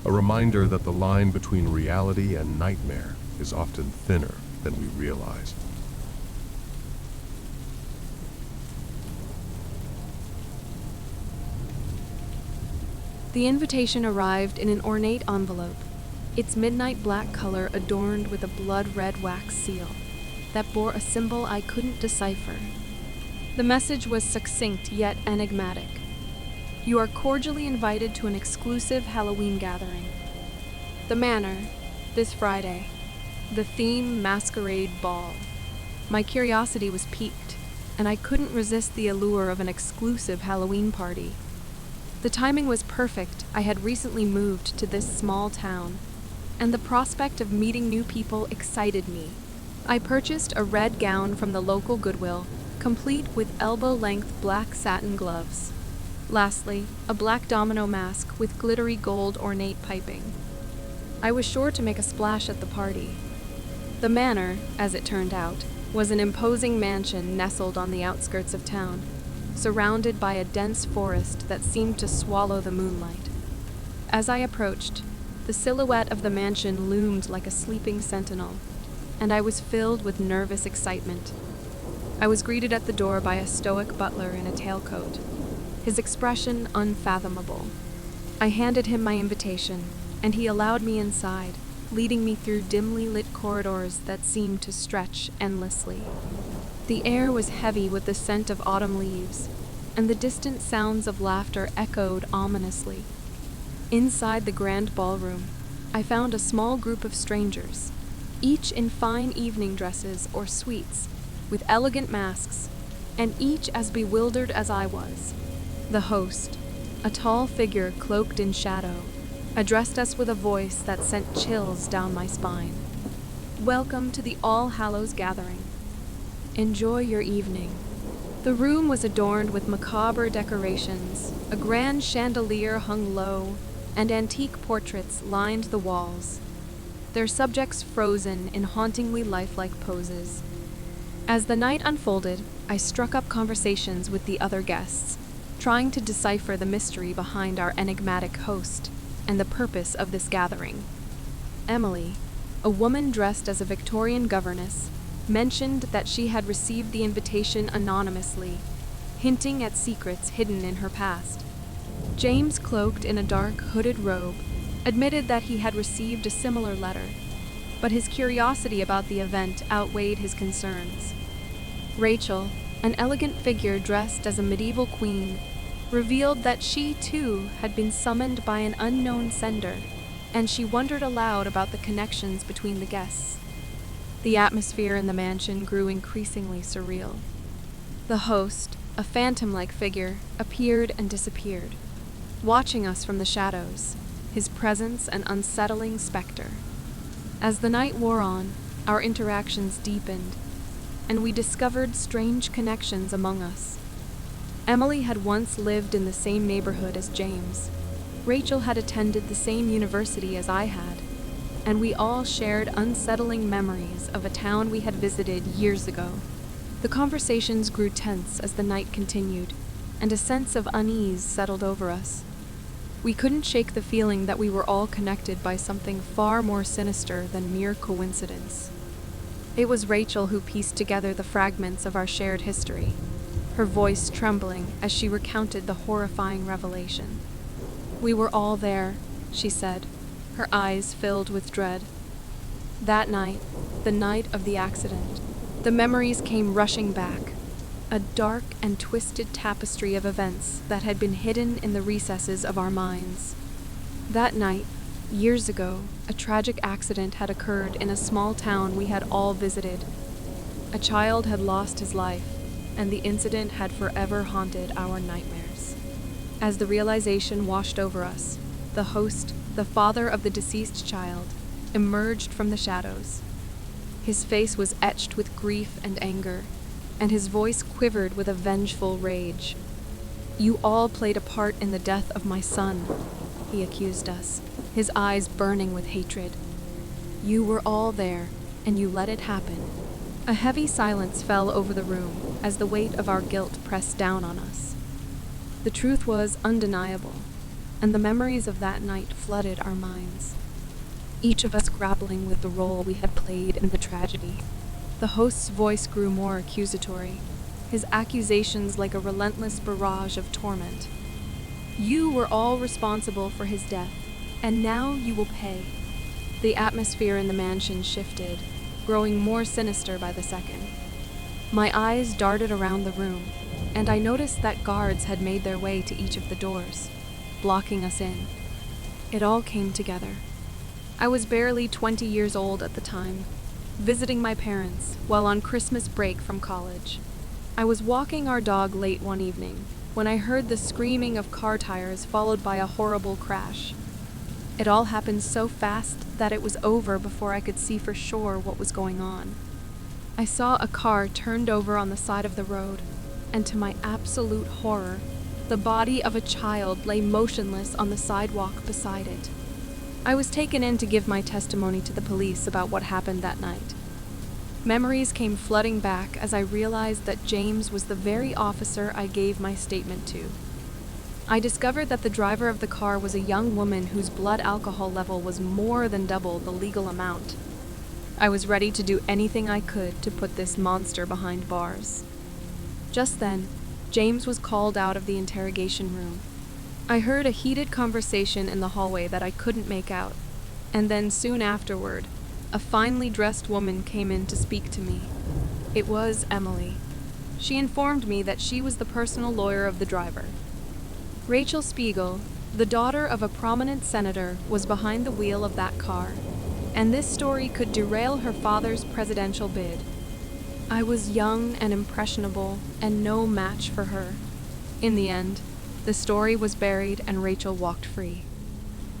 a reminder that the line between reality and nightmare is often thinner than we realize. The invitation arrived in an ornate envelope, its midnight black color adorned with a blood-red wax seal that bore a symbol I couldn't decipher. The message was succinct yet enigmatic. You are cordially invited to an exclusive Halloween gathering. The Manor, this Friday. The theme, Masquerade Ball. My curiosity was piqued, and I couldn't resist the allure of an exclusive Halloween party. The timing was perfect. I had recently moved to this small town, and the prospect of meeting new people excited me. I purchased a red gown from the local Goodwill, complete with elbow-length black satin gloves. Lastly, a black domino mask with glittery gold ornate piping. I was sure to make a splash at the party. The manor, as it turned out, was an imposing mansion nestled on the outskirts of town, surrounded by a dense forest that seemed to swallow the moonlight. As I approached, the silhouette of the mansion loomed like a sleeping sentinel, and I was filled with nervous excitement. I was greeted at the door by a stoic butler in a tailcoat, his expression unfathomable. I handed him my invitation, and he allowed me inside, leading me through dimly lit corridors that seemed to stretch endlessly. The air was heavy with the scent of autumn leaves, and the distant sounds of laughter echoed ominously. Inside the grand ballroom, I found a small group of strangers, each in fine evening dresses or suites, with elegant masks, and each as bewildered as I was. The host, a tall figure cloaked in shadow, addressed us with a voice that sent chills down my spine. Welcome to the All Hallows Gathering. Enjoy your evening. The room was adorned with macabre decorations, a grand chandelier hung low, and antique portraits lined the walls, their subjects frozen in hauntingly lifelike poses. As the night unfolded, I struck up conversations with the other guests, trying to decipher the mystery behind our enigmatic host and the purpose of this gathering. Emily, a woman dressed as a Victorian governess, mentioned that she had received the invitation anonymously, hinting at secrets hidden in her past. James, cloaked in a dark, hooded robe, admitted that he had received a similar letter, but his curiosity about the event outweighed his concerns. Rachel, an elegant figure dressed as a medieval queen, revealed that she, too, had been summoned by an unknown sender, and she wondered aloud about the connections between the guests. The atmosphere in the mansion grew increasingly surreal. The host, a phantom-like figure, appeared and disappeared, watching us from the shadows, his presence an unsettling specter. As the night wore on, our interactions deepened, and we discovered strange connections among us. Emily had once lived in the same neighborhood as James. Rachel had attended the same university as I had, and we all shared unsettling memories of a town we had visited years ago. The conversations grew tense as the night continued, and a sense of unease settled over us. We couldn't shake the feeling that we were all connected by something far more sinister than mere coincidence. It was Rachel who pieced together the fragments of our shared history, her voice trembling as she recounted the horrifying revelation. "We were all there," she said, her eyes filled with dread. That night, the night of the accident, the memories came rushing back, a dark and twisted tapestry of events that had been hidden in the recesses of our minds. That night, years ago, a tragic accident had occurred in a small town we had all visited. A child had lost his life, and the incident had forever haunted our nightmares. As the realization washed over us, the host, the father of the deceased child, emerged from the shadows. His face was etched with grief and anger, and his voice quivered with a vengeful rage. "You all played a part in the death of my son," he accused us, his eyes burning with hatred. "You were all there, and you let it happen." A heavy silence fell over the room as the weight of our guilt pressed down on us. The truth was undeniable, and the memories of that night flooded our minds, each of us grappling with the role we had played in the tragedy. The host's voice grew more accusatory, his accusations like a relentless barrage of torment. "You were all responsible for his death, and now you will pay." The atmosphere in the mansion shifted, growing more sinister by the second. My eyes darted around the room, and I noticed that guards had made their way to each of the doors, blocking us in. It all came together. I was barely 20 years old at the time, visiting my parents while on Christmas break from college. I was walking our dog late one evening when I heard the screaming of car tires followed by a horrible crash. It all happened so fast that it was over before I could see for sure what was going on. I saw a car turned over on the side of the road, and to my absolute horror, the body of a child lay motionless on the sidewalk beside it. I was taken in to give my testimony to the police about what happened that night. Memories came flooding back as I realized that James was the very officer I gave my statement to. I discovered that the driver of the car was a young woman whose blood alcohol level was more than double the legal amount. I was ready to do anything I could to put this monster behind bars. Just then, James was called out of the interrogation room. I heard a heated conversation in the hallway that I couldn't make out, and then soon afterward, a finely dressed woman came in to speak to me. It was Emily. She informed me that she was the personal lawyer of the driver. Rachel Spiegel, the daughter of a prominent senator, was behind the wheel of that car, and this story could derail her father's presidential bid. I was young and impressionable, and no match for her. In the end, the story was buried and Rachel walked free.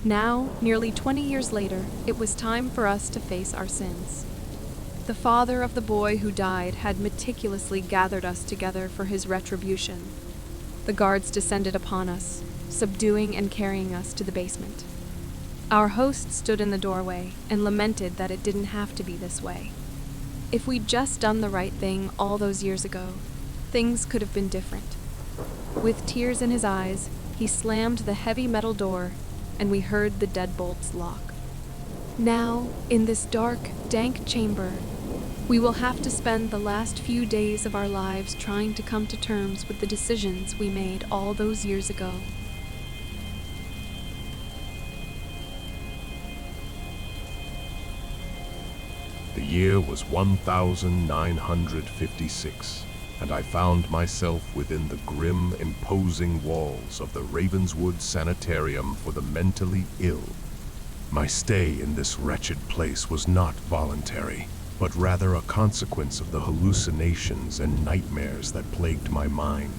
Now, nearly 20 years later, it was time for us to face our sins. The father of the boy who died had meticulously gathered us together for his retribution. The guards descended upon us, subduing and carrying us to the basement. Our host stood in the doorway and lamented that it didn't have to be this way. If we'd just done the right thing all those years ago, things could have been different. With tears in his eyes, he slammed the heavy metal door, and we heard the deadbolts lock. Now, in this dark, dank chamber, we will have to spend the last few days of our lives trying to come to terms with the decisions we made all those years ago. The year was 1956, and I found myself within the grim, imposing walls of the Ravenswood Sanitarium for the Mentally Ill. My stay in this wretched place was not voluntary. but rather a consequence of the hallucinations and nightmares that plagued my mind.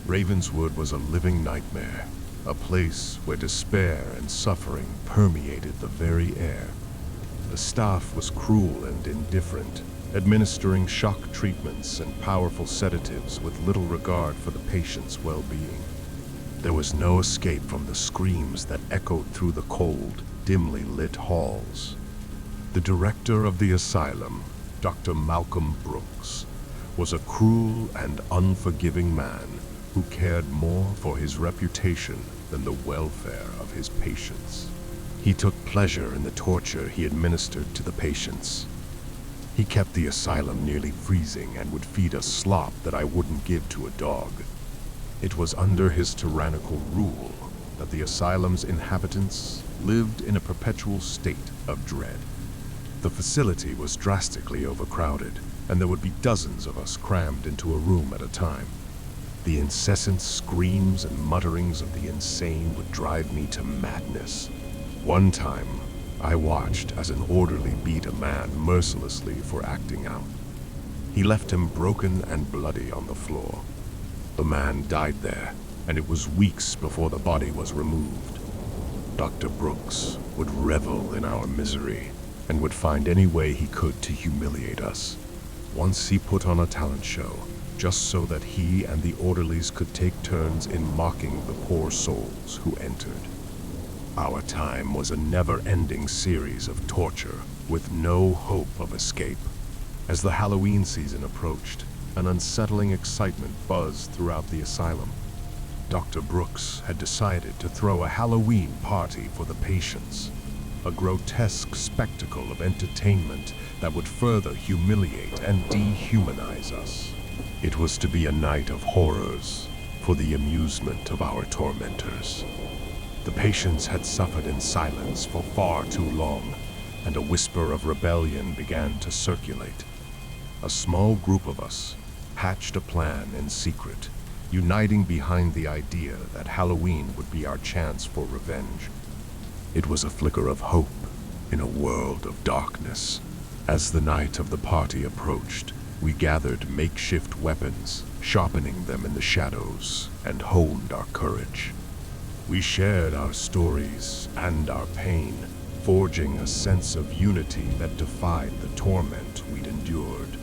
Ravenswood was a living nightmare, a place where despair and suffering permeated the very air. The staff was cruel and indifferent, administering shock treatments and powerful sedatives with little regard for the patient's well-being. There was no escape from the screams that echoed through the cold, dimly lit halls. The director of the asylum, Dr. Malcolm Brooks, was a cruel and unforgiving man who cared more for his reputation than the welfare of his patients. He took pleasure in the torture he administered to the patients. He kept the asylum nearly freezing and would feed us slop that I wouldn't give to a dog. It was under his tyrannical rule that the asylum's inhabitants lived in a perpetual state of dread. The facility was drastically overcrowded, and there would be dozens of us crammed into a room at a time. The incessant screams and mutterings of the insane would drive me to madness. One time, I watched as an orderly beat a man mercilessly for acting out. He left him broken and bloody on the floor. The man died there, and it was weeks before the body was removed. Dr. Brooks would revel in our misery and would find any way he could to humiliate us. Once he put on a talent show, just so that he and the orderlies could take turns in mocking the poor souls who entered. Our time was a never-ending series of torture with no hope of escape. As the Halloween season approached, an unsettling excitement buzzed throughout the asylum. Dr. Brooks had decided to throw a Halloween party for the patients, a grotesque spectacle of entertainment that would further humiliate and dehumanize us. It was to be a night of horrors for the amusement of our tormentors. The patients had suffered in silence for far too long, and a whisper of rebellion began to circulate. A small group of us hatched a plan in secret, uniting behind the idea that Halloween would be our chance for revenge. It was a flicker of hope in a world of darkness. As the night of the party approached, we gathered makeshift weapons, sharpening them in the shadows, and honed our courage. We shared our stories and our pain, forging a sense of unity that defied the torment we'd endured.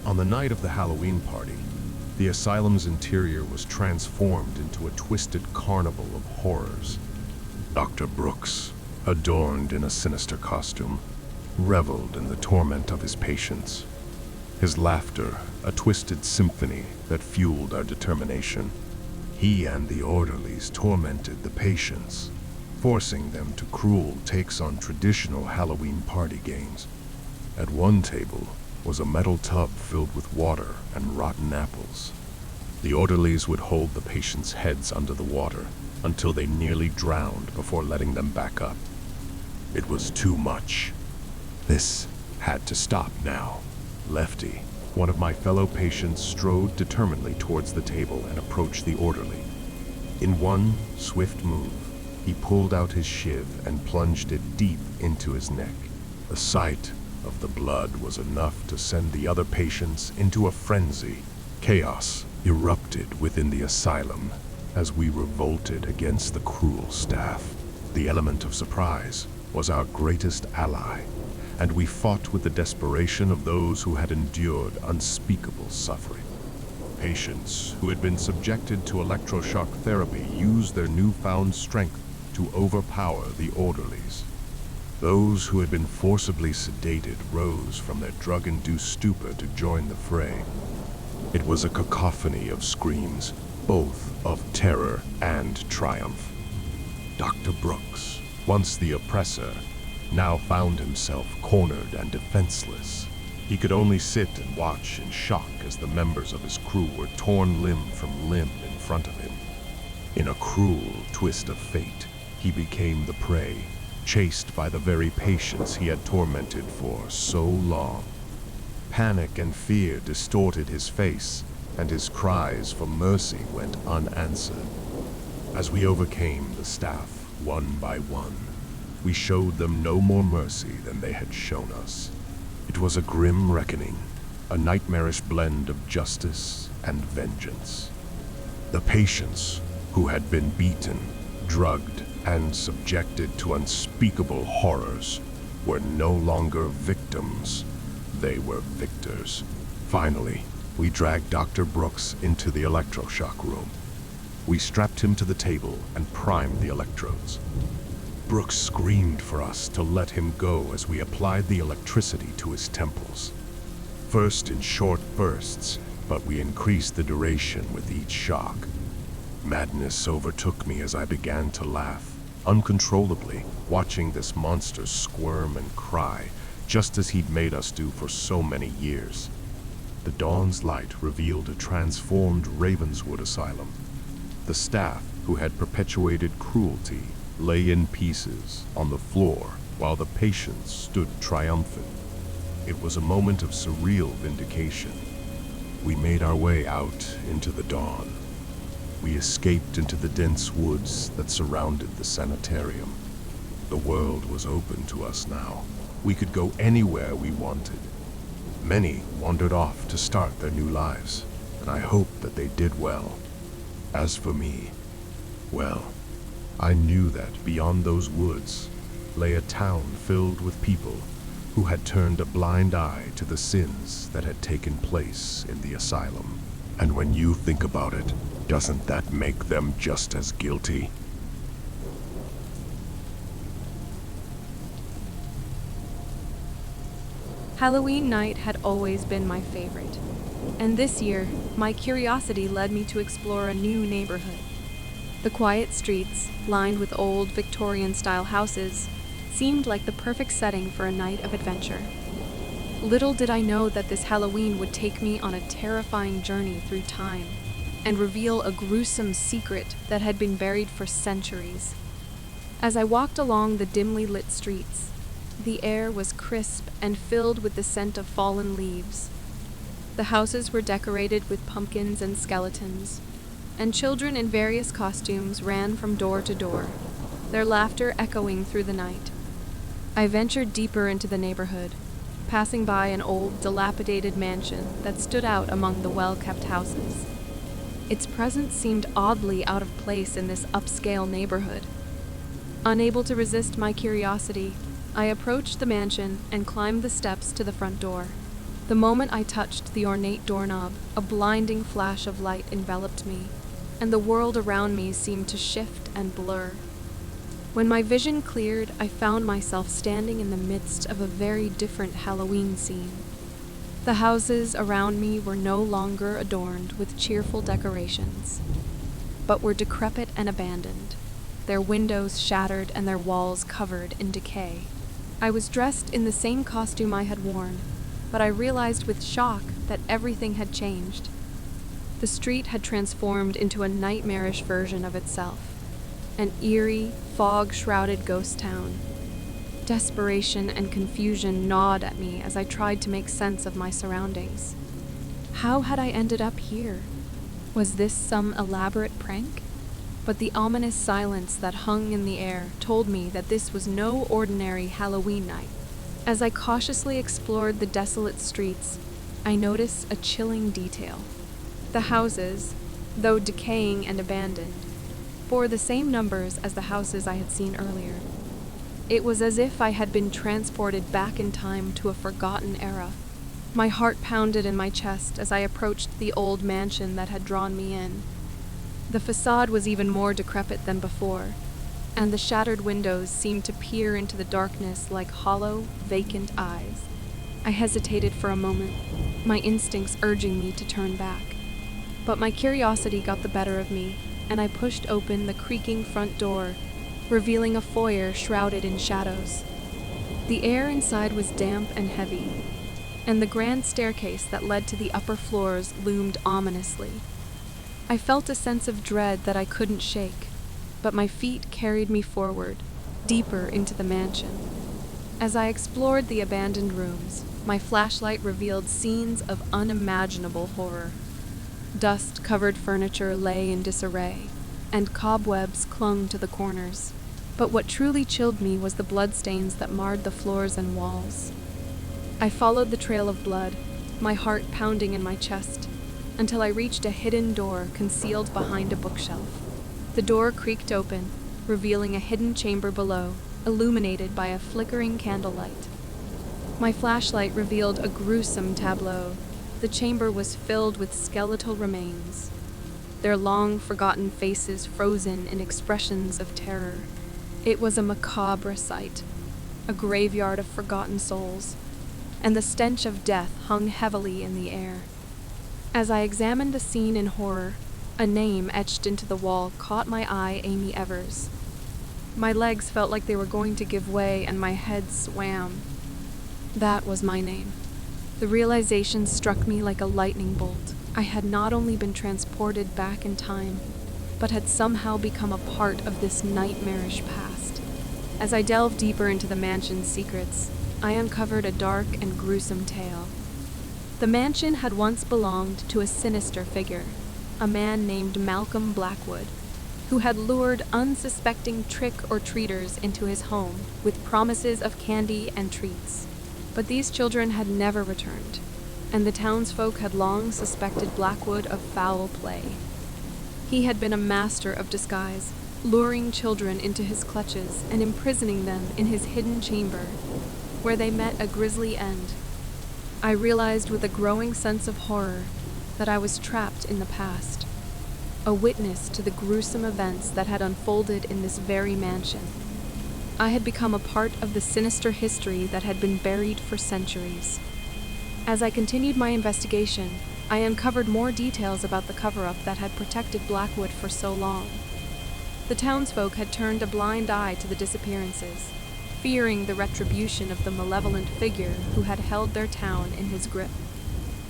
On the night of the Halloween party, the asylum's interior was transformed into a twisted carnival of horrors. Dr. Brooks, adorned in a sinister costume, reveled in the torment of his patients. His laughter, a twisted symphony that fueled our determination. He and the orderlies tormented the patients, forcing them to cruel takes on traditional Halloween party games. At one table was a metal tub filled with water and rotten apples. The orderlies would hold the patients' heads under the water until they nearly drowned before letting them back up. It was too much. This had to stop now. Lefty, one of my fellow patients, strode determinedly towards the table and approached the orderly. In one swift move, he pulled out his shiv and plunged it deep into his neck. The sight of the blood was enough to send the other patients into a frenzy. Chaos erupted within the asylum as we revolted against the cruel staff. The element of surprise was our greatest ally, and we fought with the desperation of those who had endured unspeakable suffering. Patients who had been subjected to electroshock therapy used their newfound strength to overpower the orderlies. Those who had been forcibly sedated rose from their drug-induced stupor to join the fray. It was a cacophony of screams, both of terror and triumph. Dr. Brooks, once the oppressor, now found himself cornered and defenseless. He could only sit and watch in shock as the members of his crew were torn limb from limb in front of him. In a cruel twist of fate, he became the prey, chased by the very patients he had tormented for so long. Panic and fear distorted his face, and his cries for mercy went unanswered. As we overcame the staff, one by one, we showed them no more mercy than they had shown us. It was a grim reckoning, a nightmarish blend of justice and vengeance. The patients, who had been beaten, drugged, and subjected to unspeakable horrors, were no longer victims. They were victors. Finally, we dragged Dr. Brooks into the electroshock room. We strapped him to the table and primed the electrodes. Brooks screamed for us to let him go as we applied the electricity to his temples. First in short bursts, but we increased the duration with each shock. Madness overtook me as I began to laugh, uncontrollably, watching this monster squirm and cry, just as he'd made us do for so many years. The dawn's light revealed a transformed Ravenswood Asylum. The staff, who had perpetuated cruelty, lay in pieces on the floor while the patients stood triumphant. It was a moment of surreal vindication. We made our way out into the dawn. We escaped into the dense woods that surrounded the sanitarium. The world was open to us now. We could go anywhere we wanted. Many wandered off to start their new lives, and I hoped that they did well. As for me, well, I knew that beyond those woods lay a town filled with people who had turned a blind eye to the sins that had taken place in the asylum. And when you think about it, doesn't that make them just as guilty? Halloween night had always been my favorite, and this year, my curiosity led me to explore a new neighborhood. The quiet streets, lined with old Victorian-style houses, seemed like the perfect setting for a night of adventure. Little did I know that this Halloween would take me on a terrifying journey through time and reveal a gruesome secret that had been buried for centuries. As I walked along the dimly lit streets, the air was crisp and filled with the scent of fallen leaves. The houses were decorated with pumpkins and skeletons, and children in various costumes ran from door to door, their laughter echoing through the night. I ventured deeper into the neighborhood, passing by an old, dilapidated mansion that stood out among the well-kept houses. Its presence seemed oddly out of place in this upscale neighborhood. Unable to resist my curiosity, I approached the mansion and climbed the steps to the front door. The moment I touched the ornate doorknob, a blinding flash of light enveloped me, and the world around me seemed to shift and blur. When my vision cleared, I found myself standing in the midst of a very different Halloween scene. The houses around me were no longer adorned with cheerful decorations, but were decrepit and abandoned, their windows shattered and their walls covered in decay. I was dressed in the same costume I had worn, but I realized with shock that everything had changed. The street had transformed into a nightmarish version of itself, an eerie, fog-shrouded ghost town. Desperation and confusion gnawed at me as I tried to make sense of my surroundings. How had I ended up here? Was this some elaborate prank? But the ominous silence that hung in the air told me that this was no ordinary Halloween night. As I cautiously explored the desolate streets, I noticed a chilling detail. The houses, though decaying and abandoned, bore the same numbers as the houses I had seen earlier. It was as if I had been transported back in time to a forgotten era. My heart pounded in my chest as I approached the old mansion that had drawn me in. The facade was even more decrepit than before, and the shattered windows seemed to peer into the darkness like hollow, vacant eyes. I hesitated for a moment, my instincts urging me to turn back. But my curiosity got the better of me, and I pushed open the creaking front door, revealing a foyer shrouded in shadows. The air inside was damp and heavy, and the grand staircase that led to the upper floors loomed ominously. I felt a sense of dread that I couldn't shake, but my feet carried me forward, deeper into the mansion. As I explored the abandoned rooms, my flashlight revealed scenes of unimaginable horror. Dust-covered furniture lay in disarray, and cobwebs clung to the corners. But what truly chilled me was the bloodstains that marred the floors and walls. I followed the trail of blood, my heart pounding in my chest, until I reached a hidden door concealed behind a bookshelf. The door creaked open, revealing a hidden chamber below, illuminated by a flickering candlelight. My flashlight revealed a gruesome tableau. The chamber was filled with skeletal remains, their long forgotten faces frozen in expressions of terror. It was a macabre sight, a graveyard of forgotten souls, and the stench of death hung heavily in the air. As I examined the scene in horror, a name etched into the wall caught my eye: Amy Evers. My legs felt like they were going to give way and my head swam. That was my name. The realization struck me like a lightning bolt. I had not only been transported back in time, but had somehow become a part of this nightmarish past. As I delved deeper into the mansion's secrets, I uncovered a dark and gruesome tale. The mansion had once belonged to a sinister figure, a man named Malcolm Blackwood, who had lured unsuspecting trick-or-treaters into his home with promises of candy and treats. But these children had never returned, and the townsfolk had long suspected Blackwood of foul play. He had been a master of disguise, luring children into his clutches and imprisoning them in his hidden chamber, where they met a grisly end. I realized with a growing sense of horror that I was trapped in the past, a witness to the gruesome events that had unfolded in this very mansion. I had become a part of the sinister history that had been buried for centuries. As I continued my investigation, I uncovered more details about the cover-up that had protected Blackwood for so long. The townsfolk had turned a blind eye to the disappearances, fearing the retribution of the malevolent figure who had held their town in his grip.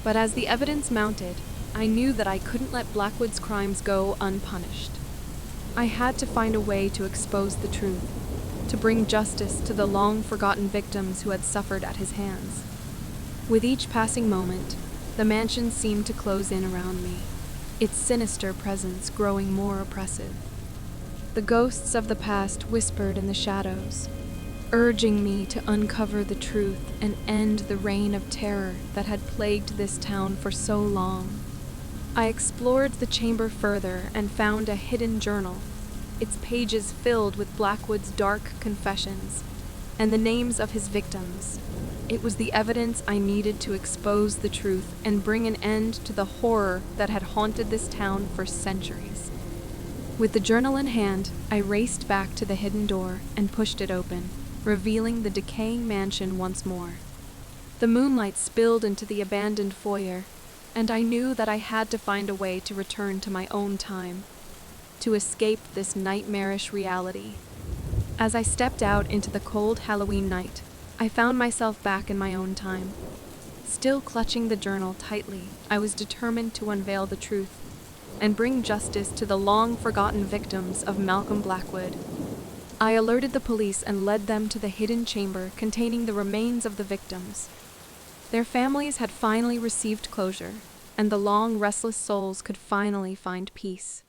But as the evidence mounted, I knew that I couldn't let Blackwood's crimes go unpunished. I had to find a way to expose the truth, to bring justice to the long-forgotten victims who had suffered at his hands. With each passing moment, the mansion seemed to close in around me, its sinister presence growing more oppressive. The ghosts of the past whispered in the shadows, urging me to uncover the truth and end the reign of terror that had plagued this town for so long. I explored the chamber further and found a hidden journal, its pages filled with Blackwood's dark confessions and the names of his victims. It was the evidence I needed to expose the truth and bring an end to the horror that had haunted this town for centuries. With the journal in hand, I raced back to the hidden door and pushed it open, revealing the decaying mansion once more. The moonlight spilled into the abandoned foyer, and I knew that I had to find a way to return to my own time, to escape this nightmarish reality. As I stepped out into the cold Halloween night, I found myself back in my own time. Still clutching the journal tightly, I was determined to unveil the truth and bring justice to the long-forgotten victims of Malcolm Blackwood. I alerted the police and led them to the hidden chamber containing the remains of the victims. Their families had finally received closure, and the long, restless souls could finally find peace.